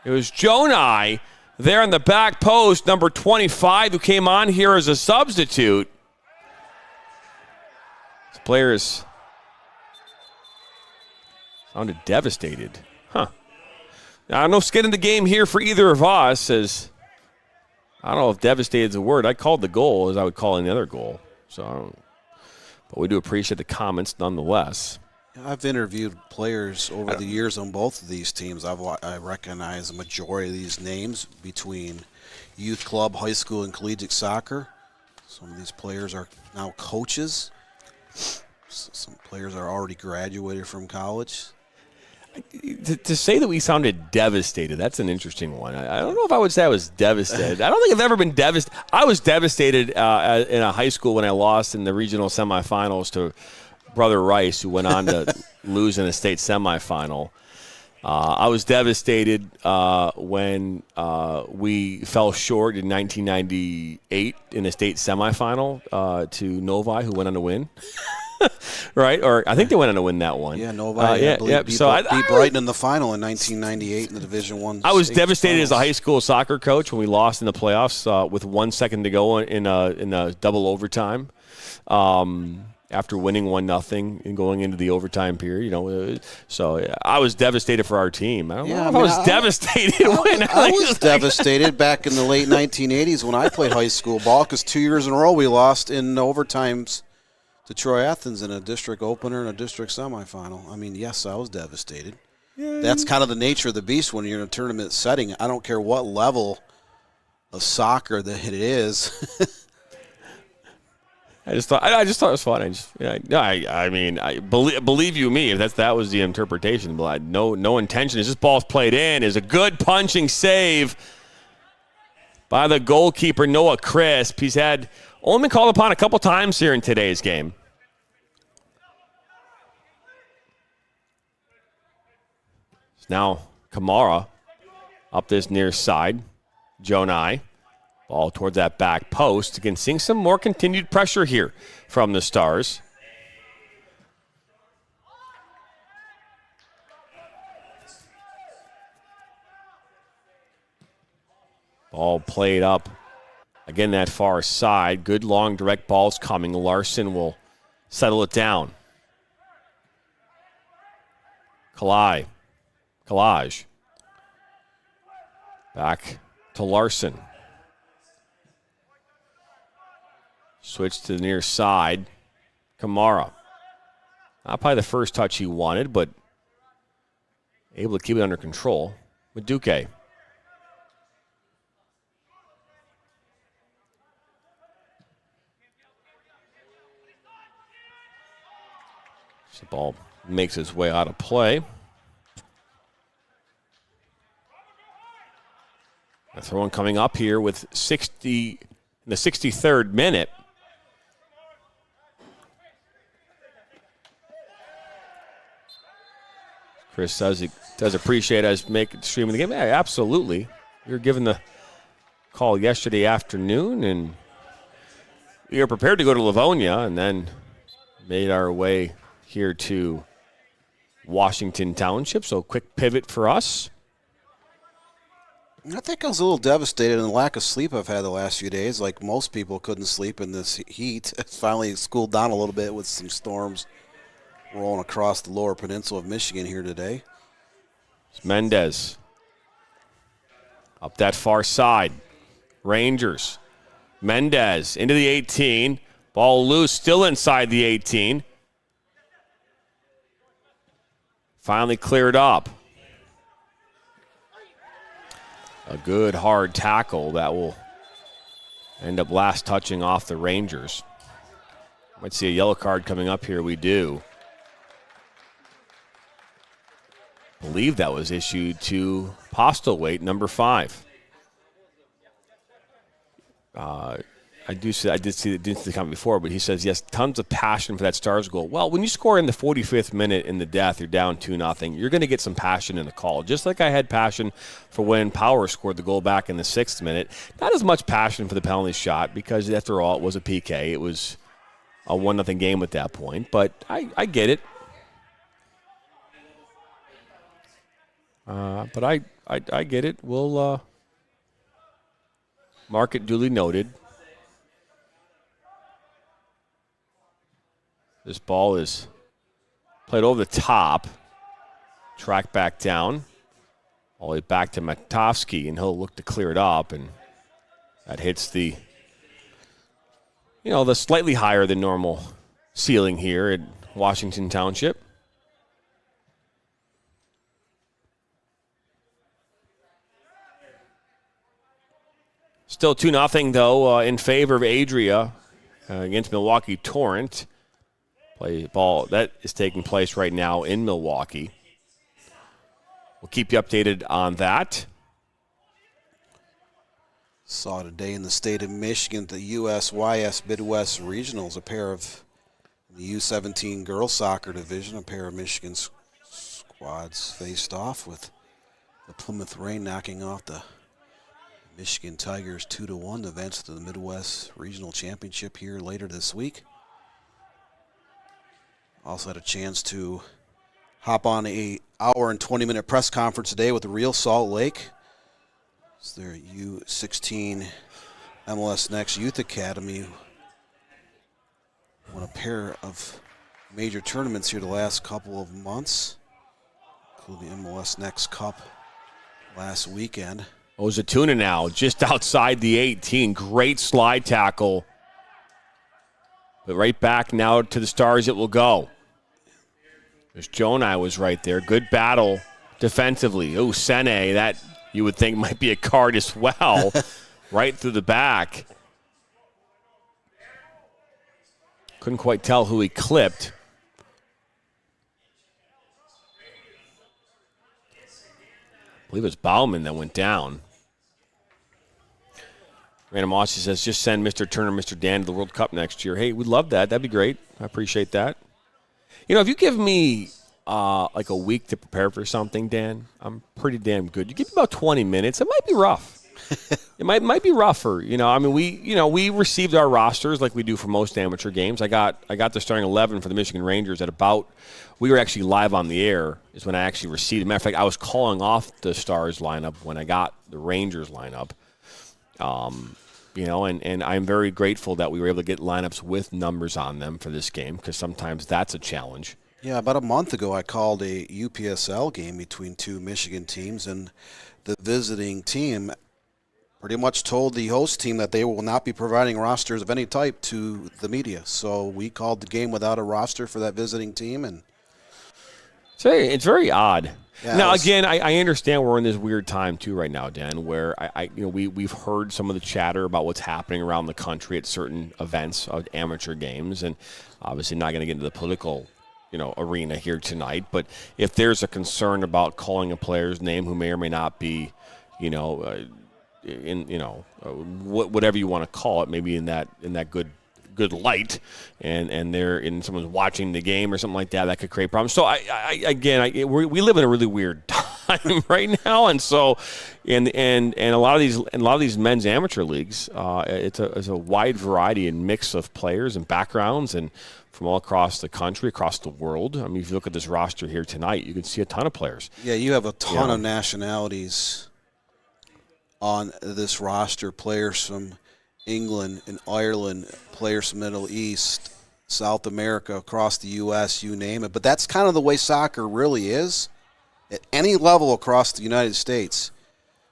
It was Jonai there in the back post, number 25, who came on here as a substitute. Players sounded devastated. Now, no skin in the game here for either of us, as I don't know if devastated is a word. I called the goal as I would call any other goal. But we do appreciate the comments nonetheless. I've interviewed players over the years on both of these teams. I recognize the majority of these names between youth club, high school, and collegiate soccer. Some of these players are now coaches. Some players are already graduated from college. To say that we sounded devastated, that's an interesting one. I don't know if I would say I was devastated. I don't think I've ever been devastated. I was devastated in a high school when I lost in the regional semifinals to Brother Rice, who went on to lose in a state semifinal. I was devastated when we fell short in 1998 in a state semifinal to Novi, who went on to win. Right? Or I think they went on to win that one. Yeah, Novi beat Brighton in the final in 1998 in the Division I. I was devastated as a high school soccer coach when we lost in the playoffs with 1 second to go in a double overtime. After winning 1-0 and going into the overtime period, so I was devastated for our team. I don't know if I was devastated. I was devastated back in the late 1980s when I played high school ball, because 2 years in a row we lost in overtimes to Troy Athens in a district opener and a district semifinal. I mean, yes, I was devastated. Yeah. That's kind of the nature of the beast when you're in a tournament setting. I don't care what level of soccer that it is. I just thought it was fun. I believe you me, if that was the interpretation. But no intention. This ball's played in is a good punching save by the goalkeeper Noah Crisp. He's only been called upon a couple times here in today's game. Now Kamara up this near side. Jonai. Ball towards that back post. Again, seeing some more continued pressure here from the Stars. Ball played up. Again, that far side. Good long direct balls coming. Larson will settle it down. Collage. Back to Larson. Switch to the near side. Kamara. Not probably the first touch he wanted, but able to keep it under control with Duque. The ball makes its way out of play. A throw-in coming up here with 60 in the 63rd minute. Chris does appreciate us streaming the game. Yeah, absolutely. We were given the call yesterday afternoon, and we were prepared to go to Livonia, and then made our way here to Washington Township. So quick pivot for us. I think I was a little devastated in the lack of sleep I've had the last few days. Like most people couldn't sleep in this heat. It's finally cooled down a little bit with some storms rolling across the lower peninsula of Michigan here today. It's Mendez. Up that far side. Rangers. Mendez into the 18. Ball loose, still inside the 18. Finally cleared up. A good hard tackle that will end up last touching off the Rangers. Might see a yellow card coming up here. We do. Believe that was issued to Postlethwaite, number 5. did see the comment before, but he says, yes, tons of passion for that Stars goal. Well, when you score in the 45th minute in the death, you're down 2-0, you're going to get some passion in the call. Just like I had passion for when Power scored the goal back in the 6th minute. Not as much passion for the penalty shot because, after all, it was a PK. It was a 1-0 game at that point, but I get it. But I get it. We'll mark it duly noted. This ball is played over the top, tracked back down, all the way back to Matovsky, and he'll look to clear it up, and that hits the slightly higher than normal ceiling here at Washington Township. Still 2-0, though, in favor of Adria against Milwaukee Torrent. Ball that is taking place right now in Milwaukee. We'll keep you updated on that. Saw today in the state of Michigan the USYS Midwest Regionals, a pair of the U17 girls soccer division, a pair of Michigan squads faced off with the Plymouth Rain knocking off the Michigan Tigers 2-1 to advance to the Midwest Regional Championship here later this week. Also had a chance to hop on a hour and 20-minute press conference today with the Real Salt Lake. It's their U16 MLS Next Youth Academy. Won a pair of major tournaments here the last couple of months, including the MLS Next Cup last weekend. Ozatuna now just outside the 18. Great slide tackle. But right back now to the Stars it will go. There's Jonai was right there. Good battle defensively. Oh, Sene, that you would think might be a card as well. Right through the back. Couldn't quite tell who he clipped. I believe it was Bauman that went down. Random Mossy says, just send Mr. Turner, Mr. Dan to the World Cup next year. Hey, we'd love that. That'd be great. I appreciate that. If you give me like a week to prepare for something, Dan, I'm pretty damn good. You give me about 20 minutes, it might be rough. It might be rougher. We received our rosters like we do for most amateur games. I got the starting 11 for the Michigan Rangers at about, we were actually live on the air is when I actually received it. Matter of fact, I was calling off the Stars lineup when I got the Rangers lineup. And I'm very grateful that we were able to get lineups with numbers on them for this game because sometimes that's a challenge. Yeah, about a month ago I called a UPSL game between two Michigan teams, and the visiting team pretty much told the host team that they will not be providing rosters of any type to the media. So we called the game without a roster for that visiting team. And it's very odd. Yeah, now, again, I understand we're in this weird time, too, right now, Dan, where we've heard some of the chatter about what's happening around the country at certain events of amateur games, and obviously not going to get into the political arena here tonight. But if there's a concern about calling a player's name who may or may not be, whatever you want to call it, maybe in that good light, and they're in someone's watching the game or something like that, that could create problems. So we live in a really weird time right now, and so and a lot of these men's amateur leagues, it's a wide variety and mix of players and backgrounds and from all across the country, across the world. I mean, if you look at this roster here tonight, you can see a ton of players. Yeah, you have a ton of nationalities on this roster, players from England and Ireland, players from the Middle East, South America, across the U.S., you name it. But that's kind of the way soccer really is at any level across the United States.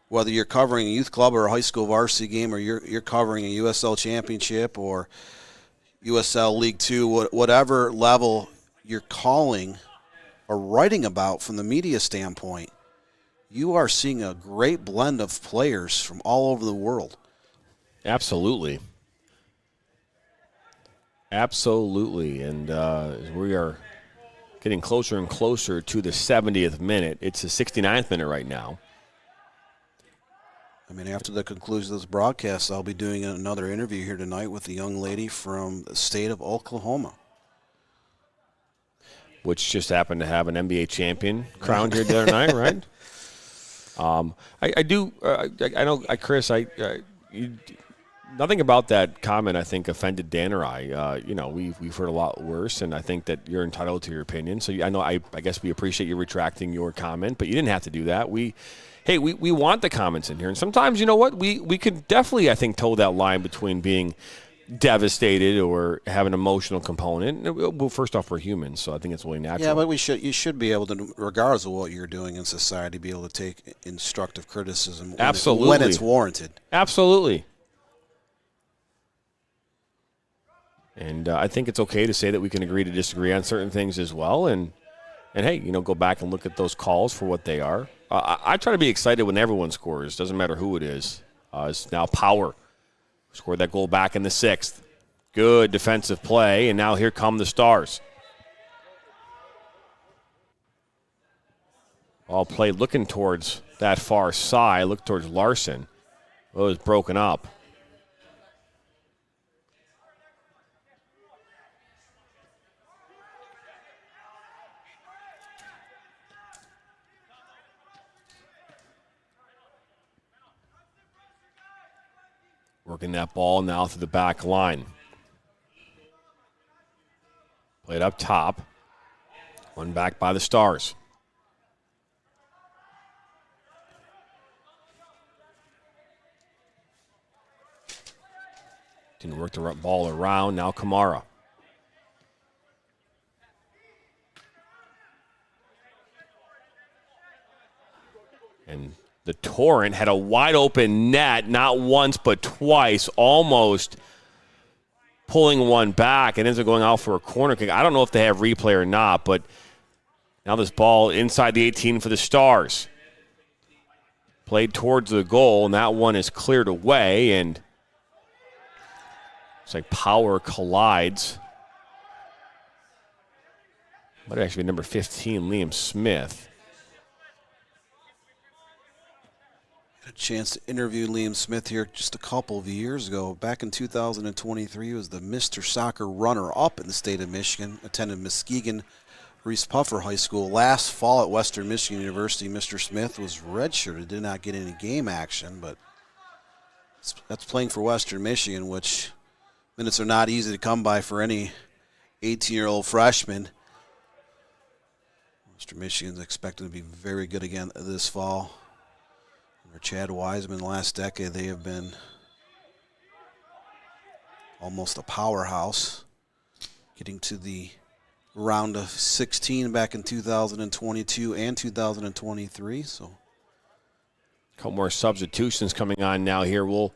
Whether you're covering a youth club or a high school varsity game, or you're covering a USL championship or USL League Two, whatever level you're calling or writing about from the media standpoint, you are seeing a great blend of players from all over the world. Absolutely. And we are getting closer and closer to the 70th minute. It's the 69th minute right now. I mean, after the conclusion of this broadcast, I'll be doing another interview here tonight with a young lady from the state of Oklahoma. Which just happened to have an NBA champion crowned here the other night, right? I know, Chris, nothing about that comment, I think, offended Dan or I. We've heard a lot worse, and I think that you're entitled to your opinion. So I guess we appreciate you retracting your comment, but you didn't have to do that. We want the comments in here, and sometimes, you know what, we could definitely, I think, toe that line between being devastated or have an emotional component. Well, first off, we're humans, so I think it's really natural. Yeah, but you should be able to, regardless of what you're doing in society, be able to take instructive criticism when it's warranted. Absolutely. And I think it's okay to say that we can agree to disagree on certain things as well. And hey, go back and look at those calls for what they are. I try to be excited when everyone scores. Doesn't matter who it is. It's now Power. Scored that goal back in the 6th. Good defensive play, and now here come the Stars. All play looking towards that far side, look towards Larson. It was broken up. Working that ball now through the back line. Played up top. One back by the Stars. Didn't work the ball around. Now Kamara. And the Torrent had a wide-open net, not once but twice, almost pulling one back and ends up going out for a corner kick. I don't know if they have replay or not, but now this ball inside the 18 for the Stars. Played towards the goal, and that one is cleared away, and it's like Power collides. Might actually be number 15, Liam Smith. A chance to interview Liam Smith here just a couple of years ago. Back in 2023, he was the Mr. Soccer runner-up in the state of Michigan, attended Muskegon Reese Puffer High School. Last fall at Western Michigan University, Mr. Smith was redshirted, did not get any game action, but that's playing for Western Michigan, which minutes are not easy to come by for any 18-year-old freshman. Western Michigan's expected to be very good again this fall. Under Chad Wiseman, last decade, they have been almost a powerhouse, getting to the round of 16 back in 2022 and 2023. So, a couple more substitutions coming on now here. We'll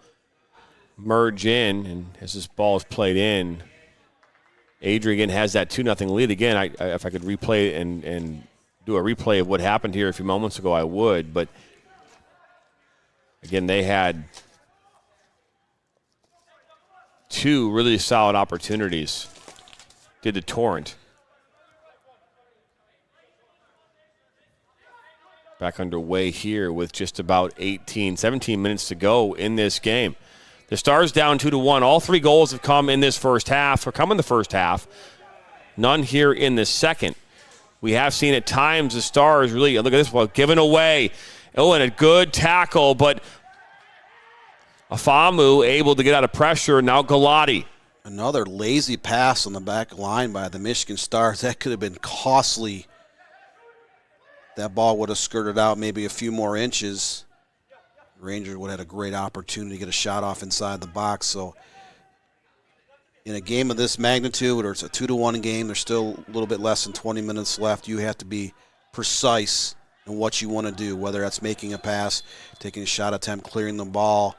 merge in, and as this ball is played in, Adrian has that 2-0 lead. Again, if I could replay and do a replay of what happened here a few moments ago, I would. But again, they had two really solid opportunities. Did the Torrent. Back underway here with just about 17 minutes to go in this game. The Stars down 2-1. All three goals have come in this first half, or come in the first half. None here in the second. We have seen at times the Stars really, look at this one, given away. Oh, and a good tackle, but Afamu able to get out of pressure. Now Galati. Another lazy pass on the back line by the Michigan Stars. That could have been costly. That ball would have skirted out maybe a few more inches. Rangers would have had a great opportunity to get a shot off inside the box. So in a game of this magnitude, or it's a 2-1 game, there's still a little bit less than 20 minutes left. You have to be precise in what you want to do, whether that's making a pass, taking a shot attempt, clearing the ball.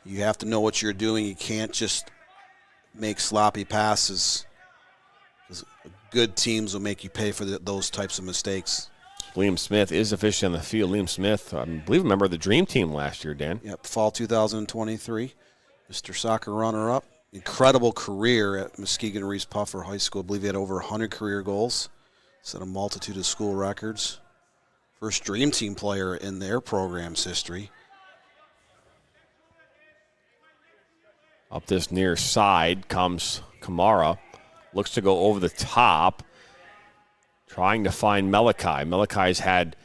You have to know what you're doing. You can't just make sloppy passes. Good teams will make you pay for those types of mistakes. Liam Smith is officially on the field. Liam Smith, I believe, a member of the Dream Team last year, Dan. Yep, fall 2023. Mr. Soccer runner-up. Incredible career at Muskegon Reese Puffer High School. I believe he had over 100 career goals. Set a multitude of school records. First Dream Team player in their program's history. Up this near side comes Kamara. Looks to go over the top. Trying to find Melikai. Melikai's had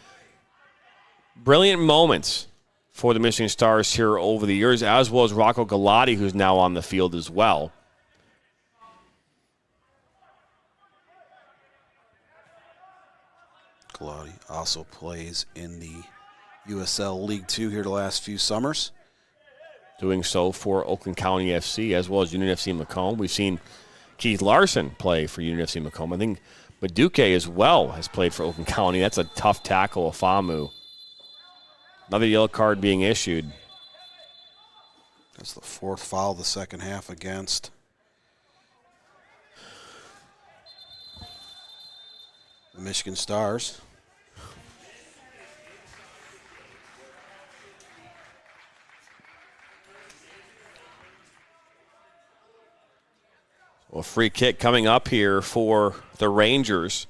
brilliant moments for the Michigan Stars here over the years, as well as Rocco Galati, who's now on the field as well. Galati also plays in the USL League 2 here the last few summers. Doing so for Oakland County FC as well as Union FC Macomb. We've seen Keith Larson play for Union FC Macomb. I think Maduke as well has played for Oakland County. That's a tough tackle, Afamu. Another yellow card being issued. That's the fourth foul of the second half against the Michigan Stars. Well, free kick coming up here for the Rangers.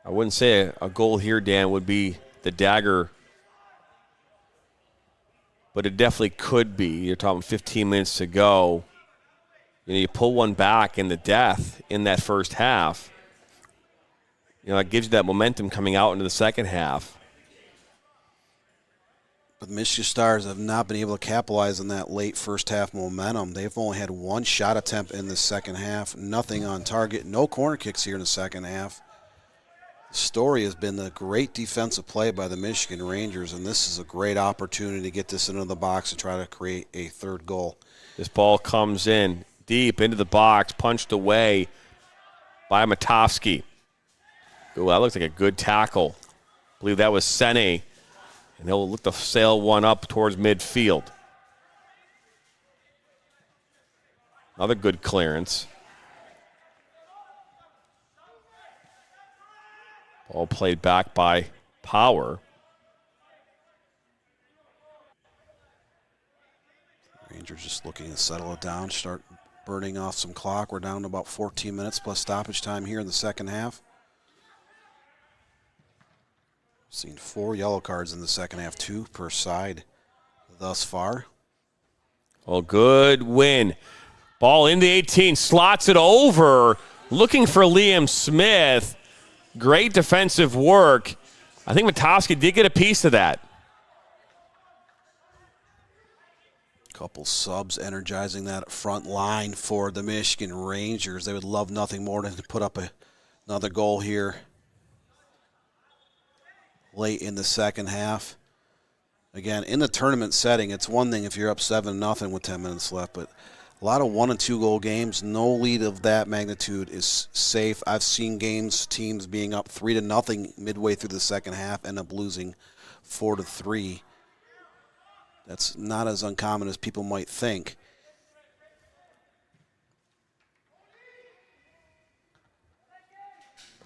I wouldn't say a goal here, Dan, would be the dagger, but it definitely could be. You're talking 15 minutes to go. You pull one back in the death in that first half. It gives you that momentum coming out into the second half. But the Michigan Stars have not been able to capitalize on that late first half momentum. They've only had one shot attempt in the second half, nothing on target, no corner kicks here in the second half. The story has been the great defensive play by the Michigan Rangers, and this is a great opportunity to get this into the box and try to create a third goal. This ball comes in deep into the box, punched away by Matovsky. Ooh, that looks like a good tackle. I believe that was Sene. And he'll look to sail one up towards midfield. Another good clearance. Ball played back by Power. Rangers just looking to settle it down, start burning off some clock. We're down to about 14 minutes plus stoppage time here in the second half. Seen 4 yellow cards in the second half, 2 per side thus far. Well, good win. Ball in the 18, slots it over, looking for Liam Smith. Great defensive work. I think Matovsky did get a piece of that. Couple subs energizing that front line for the Michigan Rangers. They would love nothing more than to put up another goal here late in the second half. Again, in the tournament setting, it's one thing if you're up 7-0 with 10 minutes left, but a lot of 1- and 2-goal games, no lead of that magnitude is safe. I've seen teams being up 3-0 midway through the second half, end up losing 4-3. That's not as uncommon as people might think.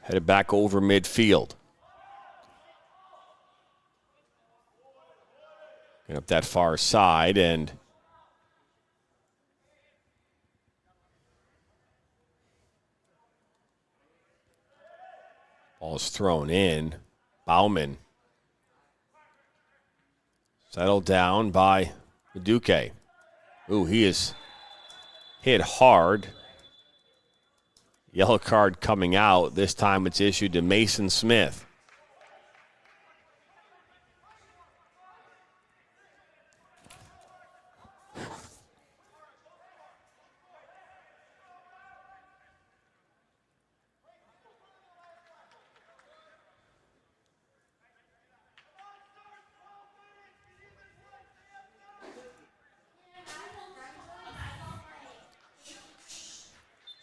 Headed back over midfield. Get up that far side, and ball is thrown in. Bauman settled down by Maduke. Ooh, he is hit hard. Yellow card coming out. This time it's issued to Mason Smith.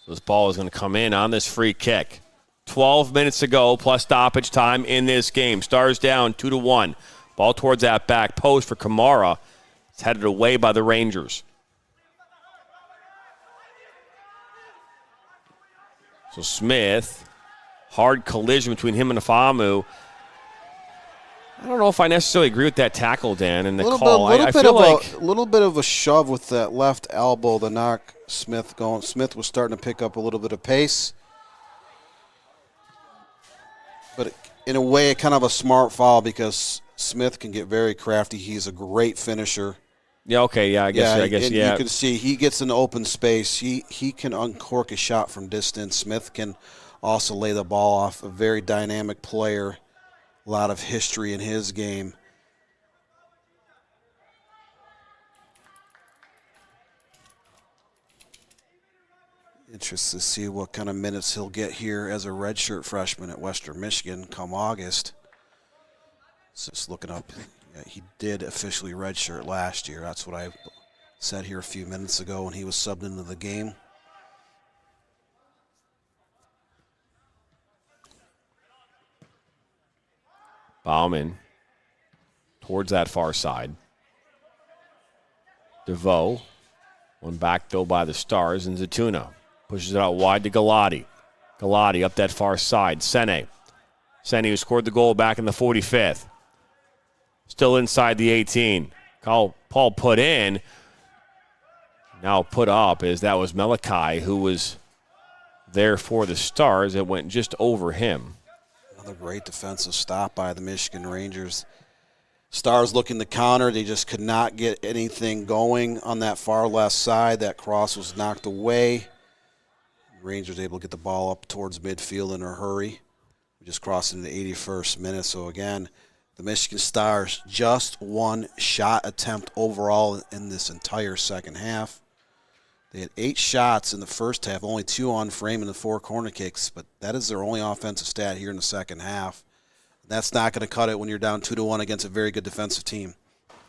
This ball is going to come in on this free kick. 12 minutes to go plus stoppage time in this game. Stars down 2-1. Ball towards that back post for Kamara. It's headed away by the Rangers. So Smith, hard collision between him and Afamu. I don't know if I necessarily agree with that tackle, Dan, and the call. I feel like a little bit of a shove with that left elbow to knock Smith going. Smith was starting to pick up a little bit of pace. But in a way, kind of a smart foul because Smith can get very crafty. He's a great finisher. Yeah, okay, yeah, I guess. You can see he gets in open space. He can uncork a shot from distance. Smith can also lay the ball off. A very dynamic player. A lot of history in his game. Interested to see what kind of minutes he'll get here as a redshirt freshman at Western Michigan come August. Just looking up, he did officially redshirt last year. That's what I said here a few minutes ago when he was subbed into the game. Bauman towards that far side. DeVoe, one back though by the Stars, and Zatuna pushes it out wide to Galati. Galati up that far side. Sene, who scored the goal back in the 45th. Still inside the 18. Paul put in. Now put up as that was Malachi, who was there for the Stars. It went just over him. Another great defensive stop by the Michigan Rangers. Stars looking to counter. They just could not get anything going on that far left side. That cross was knocked away. Rangers able to get the ball up towards midfield in a hurry. We just crossed into the 81st minute. So, again, the Michigan Stars just one shot attempt overall in this entire second half. They had 8 shots in the first half, only 2 on frame and the 4 corner kicks, but that is their only offensive stat here in the second half. That's not going to cut it when you're down 2-1 against a very good defensive team.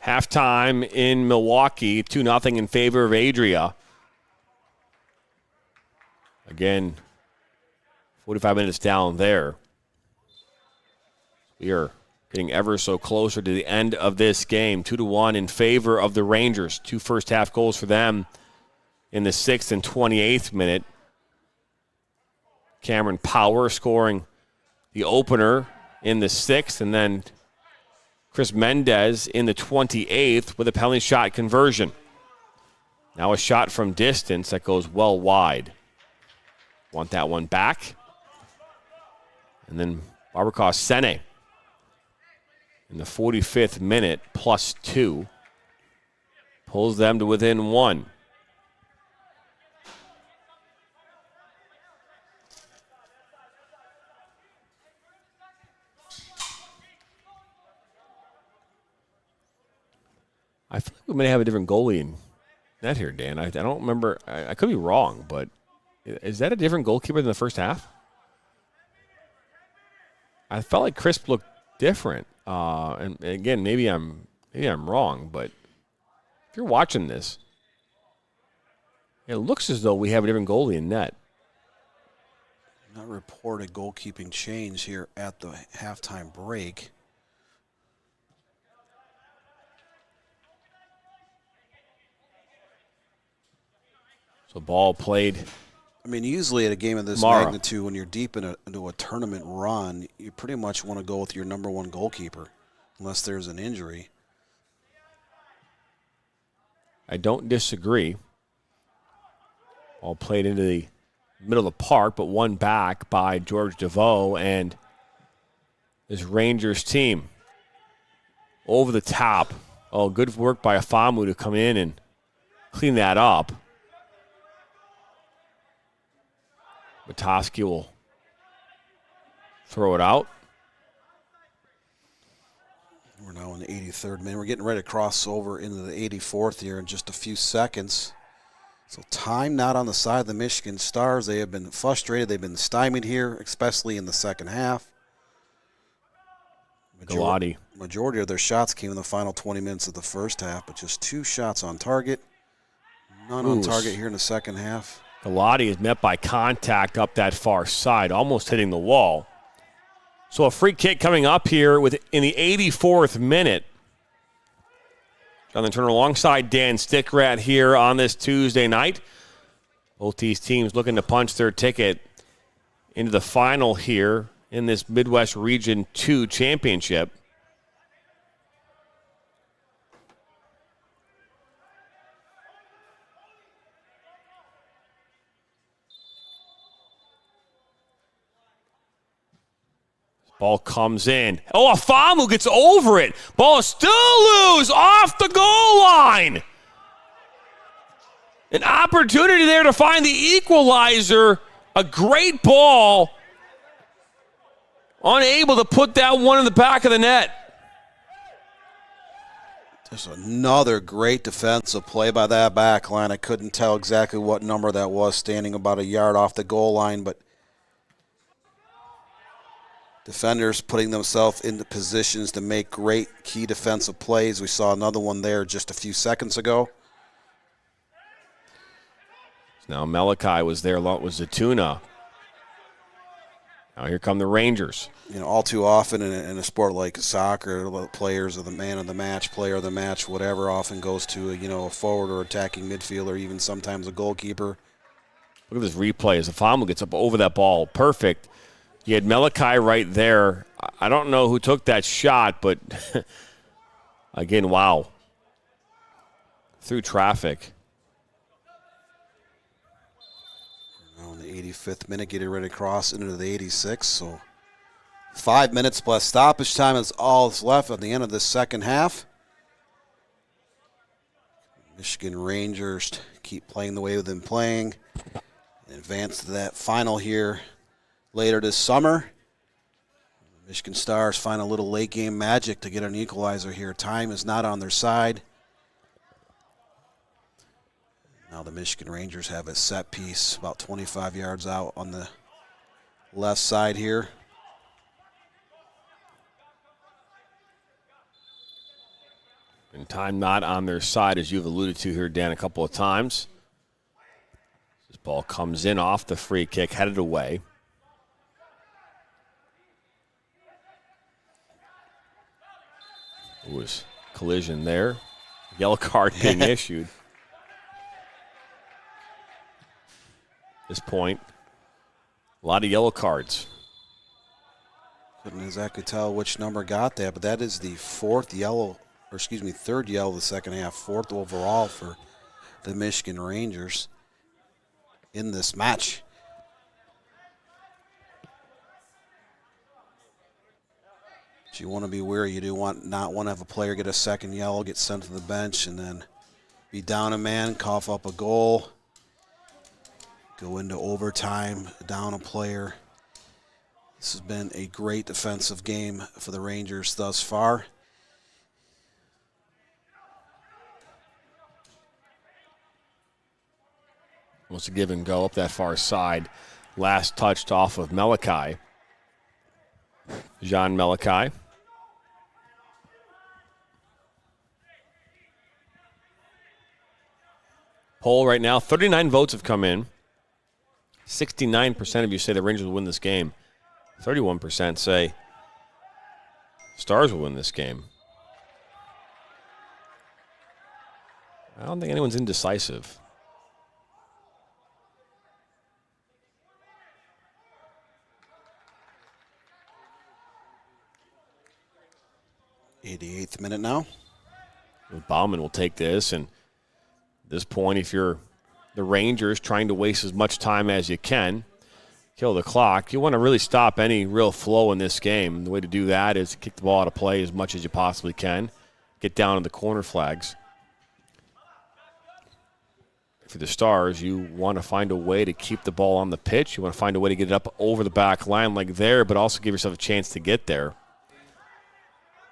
Halftime in Milwaukee, 2-0 in favor of Adria. Again, 45 minutes down there. We are getting ever so closer to the end of this game. 2-1 in favor of the Rangers. 2 first-half goals for them in the 6th and 28th minute. Cameron Power scoring the opener in the 6th, and then Chris Mendez in the 28th with a penalty shot conversion. Now a shot from distance that goes well wide. Want that one back. And then Barbacoff Sene in the 45th minute, +2. Pulls them to within 1. I feel like we may have a different goalie in net here, Dan. I don't remember. I could be wrong, but is that a different goalkeeper than the first half? I felt like Crisp looked different. And again, maybe I'm wrong, but if you're watching this, it looks as though we have a different goalie in net. Not reported goalkeeping change here at the halftime break. So ball played. I mean, usually at a game of this magnitude, when you're deep into a tournament run, you pretty much want to go with your number 1 goalkeeper, unless there's an injury. I don't disagree. All played into the middle of the park, but one back by George DeVoe and this Rangers team. Over the top. Oh, good work by Afamu to come in and clean that up. Matoski will throw it out. We're now in the 83rd minute. We're getting ready to cross over into the 84th here in just a few seconds. So time not on the side of the Michigan Stars. They have been frustrated. They've been stymied here, especially in the second half. Majority of their shots came in the final 20 minutes of the first half, but just 2 shots on target. None on target here in the second half. Galati is met by contact up that far side, almost hitting the wall. So a free kick coming up here in the 84th minute. Jonathan Turner alongside Dan Stickrat here on this Tuesday night. Both these teams looking to punch their ticket into the final here in this Midwest Region 2 championship. Ball comes in. Oh, Afamu gets over it. Ball still loose off the goal line. An opportunity there to find the equalizer. A great ball. Unable to put that one in the back of the net. There's another great defensive play by that back line. I couldn't tell exactly what number that was, standing about a yard off the goal line, but defenders putting themselves into positions to make great key defensive plays. We saw another one there just a few seconds ago. Now Malachi was there, was Zatuna. Now here come the Rangers. You know, all too often in a sport like soccer, the players are the man of the match, player of the match, whatever, often goes to a forward or attacking midfielder, even sometimes a goalkeeper. Look at this replay as Afamo gets up over that ball. Perfect. You had Malachi right there. I don't know who took that shot, but again, wow. Through traffic. Now in the 85th minute, getting ready to cross into the 86th, so 5 minutes plus stoppage time is all that's left at the end of the second half. Michigan Rangers keep playing the way they've been playing and advance to that final here later this summer. Michigan Stars find a little late game magic to get an equalizer here. Time is not on their side. Now the Michigan Rangers have a set piece about 25 yards out on the left side here. And time not on their side, as you've alluded to here, Dan, a couple of times. This ball comes in off the free kick, headed away. It was collision there. Yellow card being issued. This point, a lot of yellow cards. Couldn't exactly tell which number got that, but that is the third yellow of the second half, fourth overall for the Michigan Rangers in this match. But you want to be wary. You do not want to have a player get a second yellow, get sent to the bench, and then be down a man, cough up a goal, go into overtime, down a player. This has been a great defensive game for the Rangers thus far. Wants to give and go up that far side. Last touched off of Malachi. Jean Malachi. Poll right now, 39 votes have come in. 69% of you say the Rangers will win this game. 31% say Stars will win this game. I don't think anyone's indecisive. '88th minute now. Bauman will take this, and at this point, if you're the Rangers trying to waste as much time as you can, kill the clock, you want to really stop any real flow in this game. The way to do that is to kick the ball out of play as much as you possibly can, get down to the corner flags. For the Stars, you want to find a way to keep the ball on the pitch. You want to find a way to get it up over the back line like there, but also give yourself a chance to get there.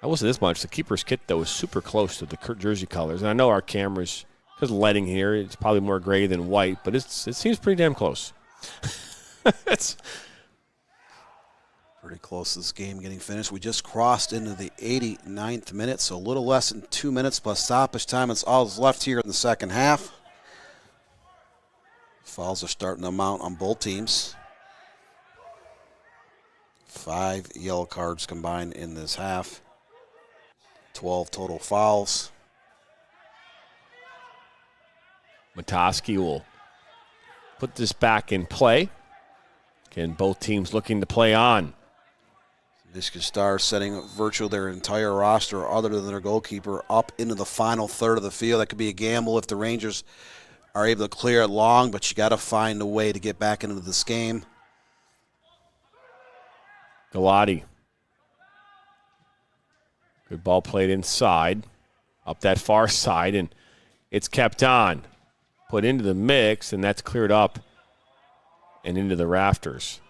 I will say this much. The keeper's kit, though, is super close to the jersey colors. And I know our cameras, because of lighting here, it's probably more gray than white, but it seems pretty damn close. It's pretty close to this game getting finished. We just crossed into the 89th minute, so a little less than 2 minutes plus stoppage time. It's all that's left here in the second half. Fouls are starting to mount on both teams. 5 yellow cards combined in this half. 12 total fouls. Matoski will put this back in play. Again, both teams looking to play on. Michigan Stars setting virtually their entire roster, other than their goalkeeper, up into the final third of the field. That could be a gamble if the Rangers are able to clear it long, but you got to find a way to get back into this game. Galati. Good ball played inside, up that far side, and it's kept on. put into the mix, and that's cleared up and into the rafters.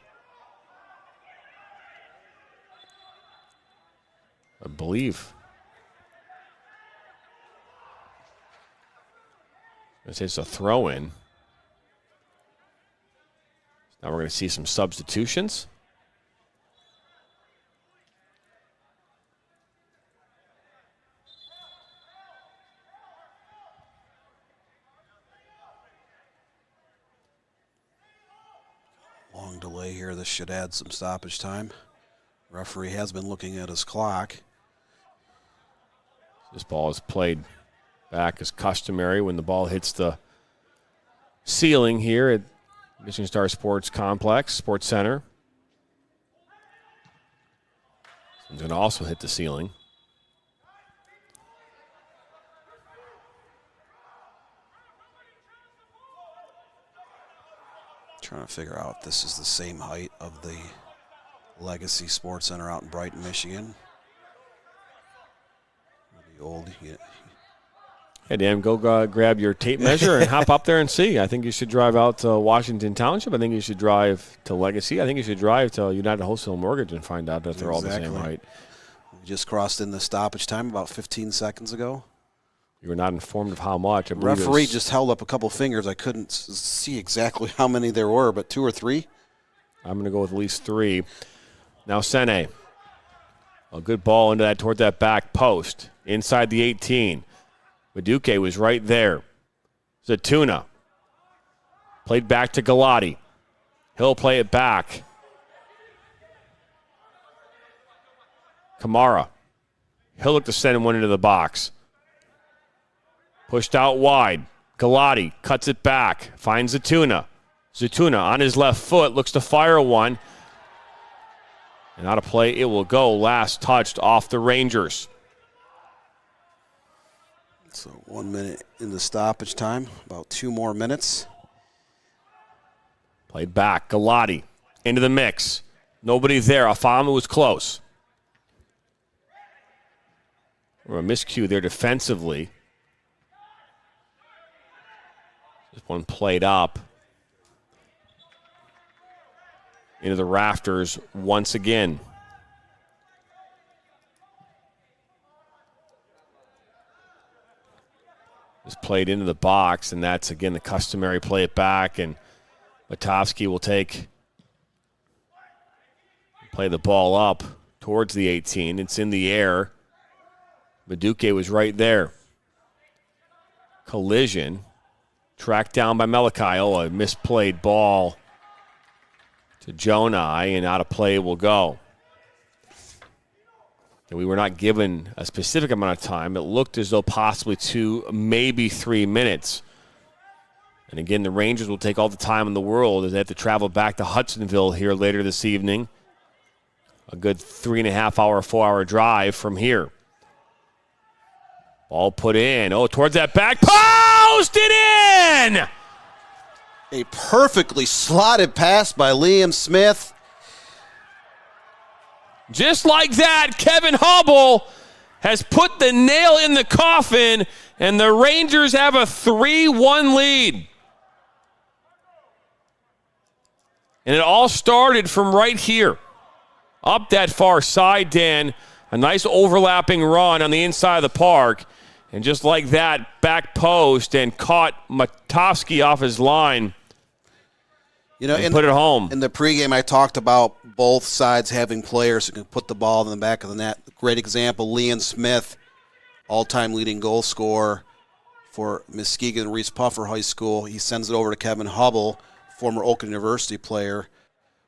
I believe. It's a throw-in. Now we're going to see some substitutions. Long delay here. This should add some stoppage time. Referee has been looking at his clock. This ball is played back as customary when the ball hits the ceiling here at Michigan Star Sports Complex, Sports Center. It's going to also hit the ceiling. Trying to figure out if this is the same height of the Legacy Sports Center out in Brighton, Michigan. The old, Hey, Dan, go grab your tape measure and hop up there and see. I think you should drive out to Washington Township. I think you should drive to Legacy. I think you should drive to United Wholesale Mortgage and find out that they're all the same height. We just crossed in the stoppage time about 15 seconds ago. You were not informed of how much. The referee just held up a couple fingers. I couldn't see exactly how many there were, but 2 or 3. I'm going to go with at least 3. Now Sene. A good ball into that toward that back post. Inside the 18. Maduke was right there. Zatuna. Played back to Galati. He'll play it back. Kamara. He'll look to send one into the box. Pushed out wide. Galati cuts it back. Finds Zatuna. Zatuna on his left foot. Looks to fire one. And out of play it will go. Last touched off the Rangers. So 1 minute in the stoppage time. About 2 more minutes. Played back. Galati into the mix. Nobody there. Afama was close. Or a miscue there defensively. This one played up into the rafters once again. This played into the box, and that's, again, the customary play it back, and Matovsky will play the ball up towards the 18. It's in the air. Maduke was right there. Collision. Tracked down by Melikail. A misplayed ball to Jonai, and out of play will go. And we were not given a specific amount of time. It looked as though possibly 2, maybe 3 minutes. And again, the Rangers will take all the time in the world as they have to travel back to Hudsonville here later this evening. A good 3.5-hour, 4-hour drive from here. Ball put in. Oh, towards that back post, it in! A perfectly slotted pass by Liam Smith. Just like that, Kevin Hubble has put the nail in the coffin, and the Rangers have a 3-1 lead. And it all started from right here. Up that far side, Dan. A nice overlapping run on the inside of the park. And just like that, back post and caught Matovsky off his line. And put it home. In the pregame, I talked about both sides having players who can put the ball in the back of the net. Great example, Liam Smith, all-time leading goal scorer for Muskegon Reese Puffer High School. He sends it over to Kevin Hubble, former Oakland University player,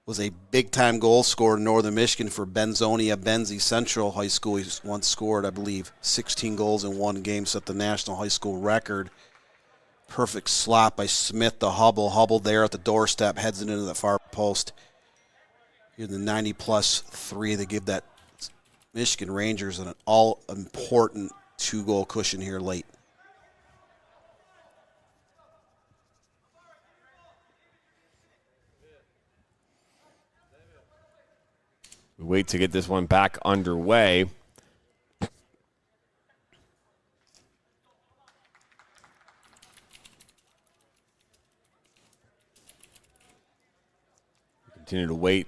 was a big-time goal scorer in Northern Michigan for Benzonia Benzie Central High School. He once scored, I believe, 16 goals in one game, set the national high school record. Perfect slot by Smith to Hubble. Hubble there at the doorstep, heads it into the far post. Here in the 90-plus 3, they give that Michigan Rangers an all-important 2-goal cushion here late. We wait to get this one back underway. Continue to wait.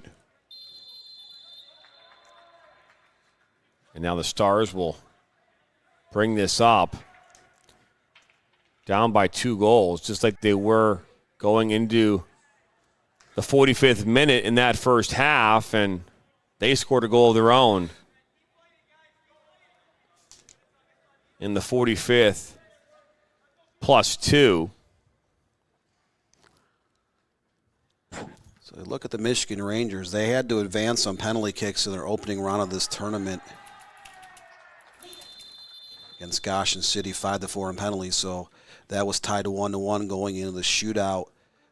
And now the Stars will bring this up. Down by 2 goals, just like they were going into the 45th minute in that first half, and they scored a goal of their own in the 45th, +2. So look at the Michigan Rangers. They had to advance on penalty kicks in their opening round of this tournament against Goshen City, 5-4 in penalties. So that was tied to 1-1 going into the shootout.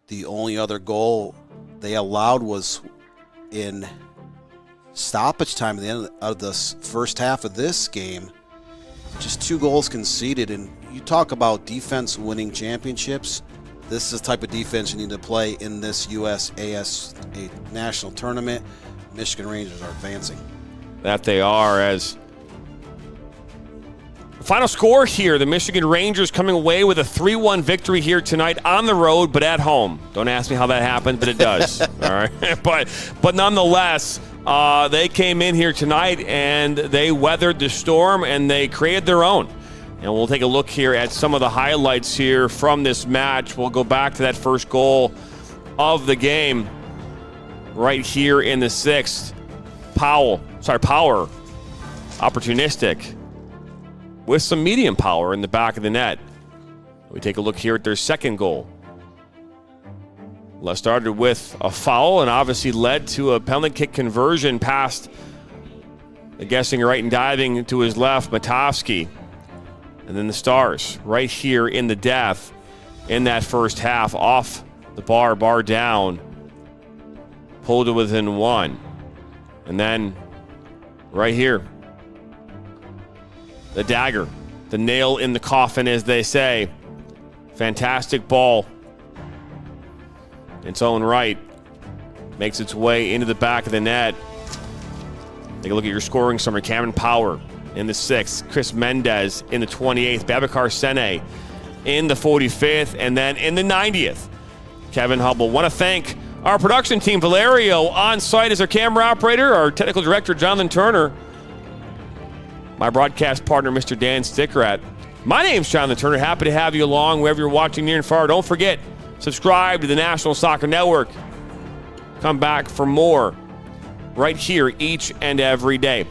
The only other goal they allowed was in stoppage time at the end of the first half of this game. Just 2 goals conceded. And you talk about defense winning championships. This is the type of defense you need to play in this USASA national tournament. Michigan Rangers are advancing. That they are. As the final score here, the Michigan Rangers coming away with a 3-1 victory here tonight on the road, but at home. Don't ask me how that happened, but it does. All right, but nonetheless, they came in here tonight and they weathered the storm and they created their own. And we'll take a look here at some of the highlights here from this match. We'll go back to that first goal of the game right here in the 6th. Power, opportunistic, with some medium power in the back of the net. We take a look here at their second goal. Started with a foul and obviously led to a penalty kick conversion past the guessing right and diving to his left, Matovsky. And then the Stars right here in the death in that first half, off the bar down, pulled it within 1. And then right here, the dagger, the nail in the coffin, as they say. Fantastic ball. Its own right makes its way into the back of the net. Take a look at your scoring summary. Cameron Power in the 6th, Chris Mendez in the 28th, Babacar Sene in the 45th, and then in the 90th, Kevin Hubble. Want to thank our production team, Valerio on site as our camera operator, our technical director, Jonathan Turner, my broadcast partner, Mr. Dan Stickerat. My name's Jonathan Turner. Happy to have you along wherever you're watching near and far. Don't forget, subscribe to the National Soccer Network. Come back for more right here each and every day.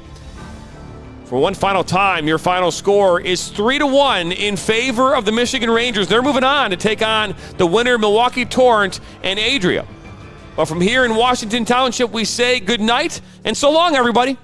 For one final time, your final score is 3-1 in favor of the Michigan Rangers. They're moving on to take on the winner, Milwaukee Torrent and Adria. But from here in Washington Township, we say good night and so long, everybody.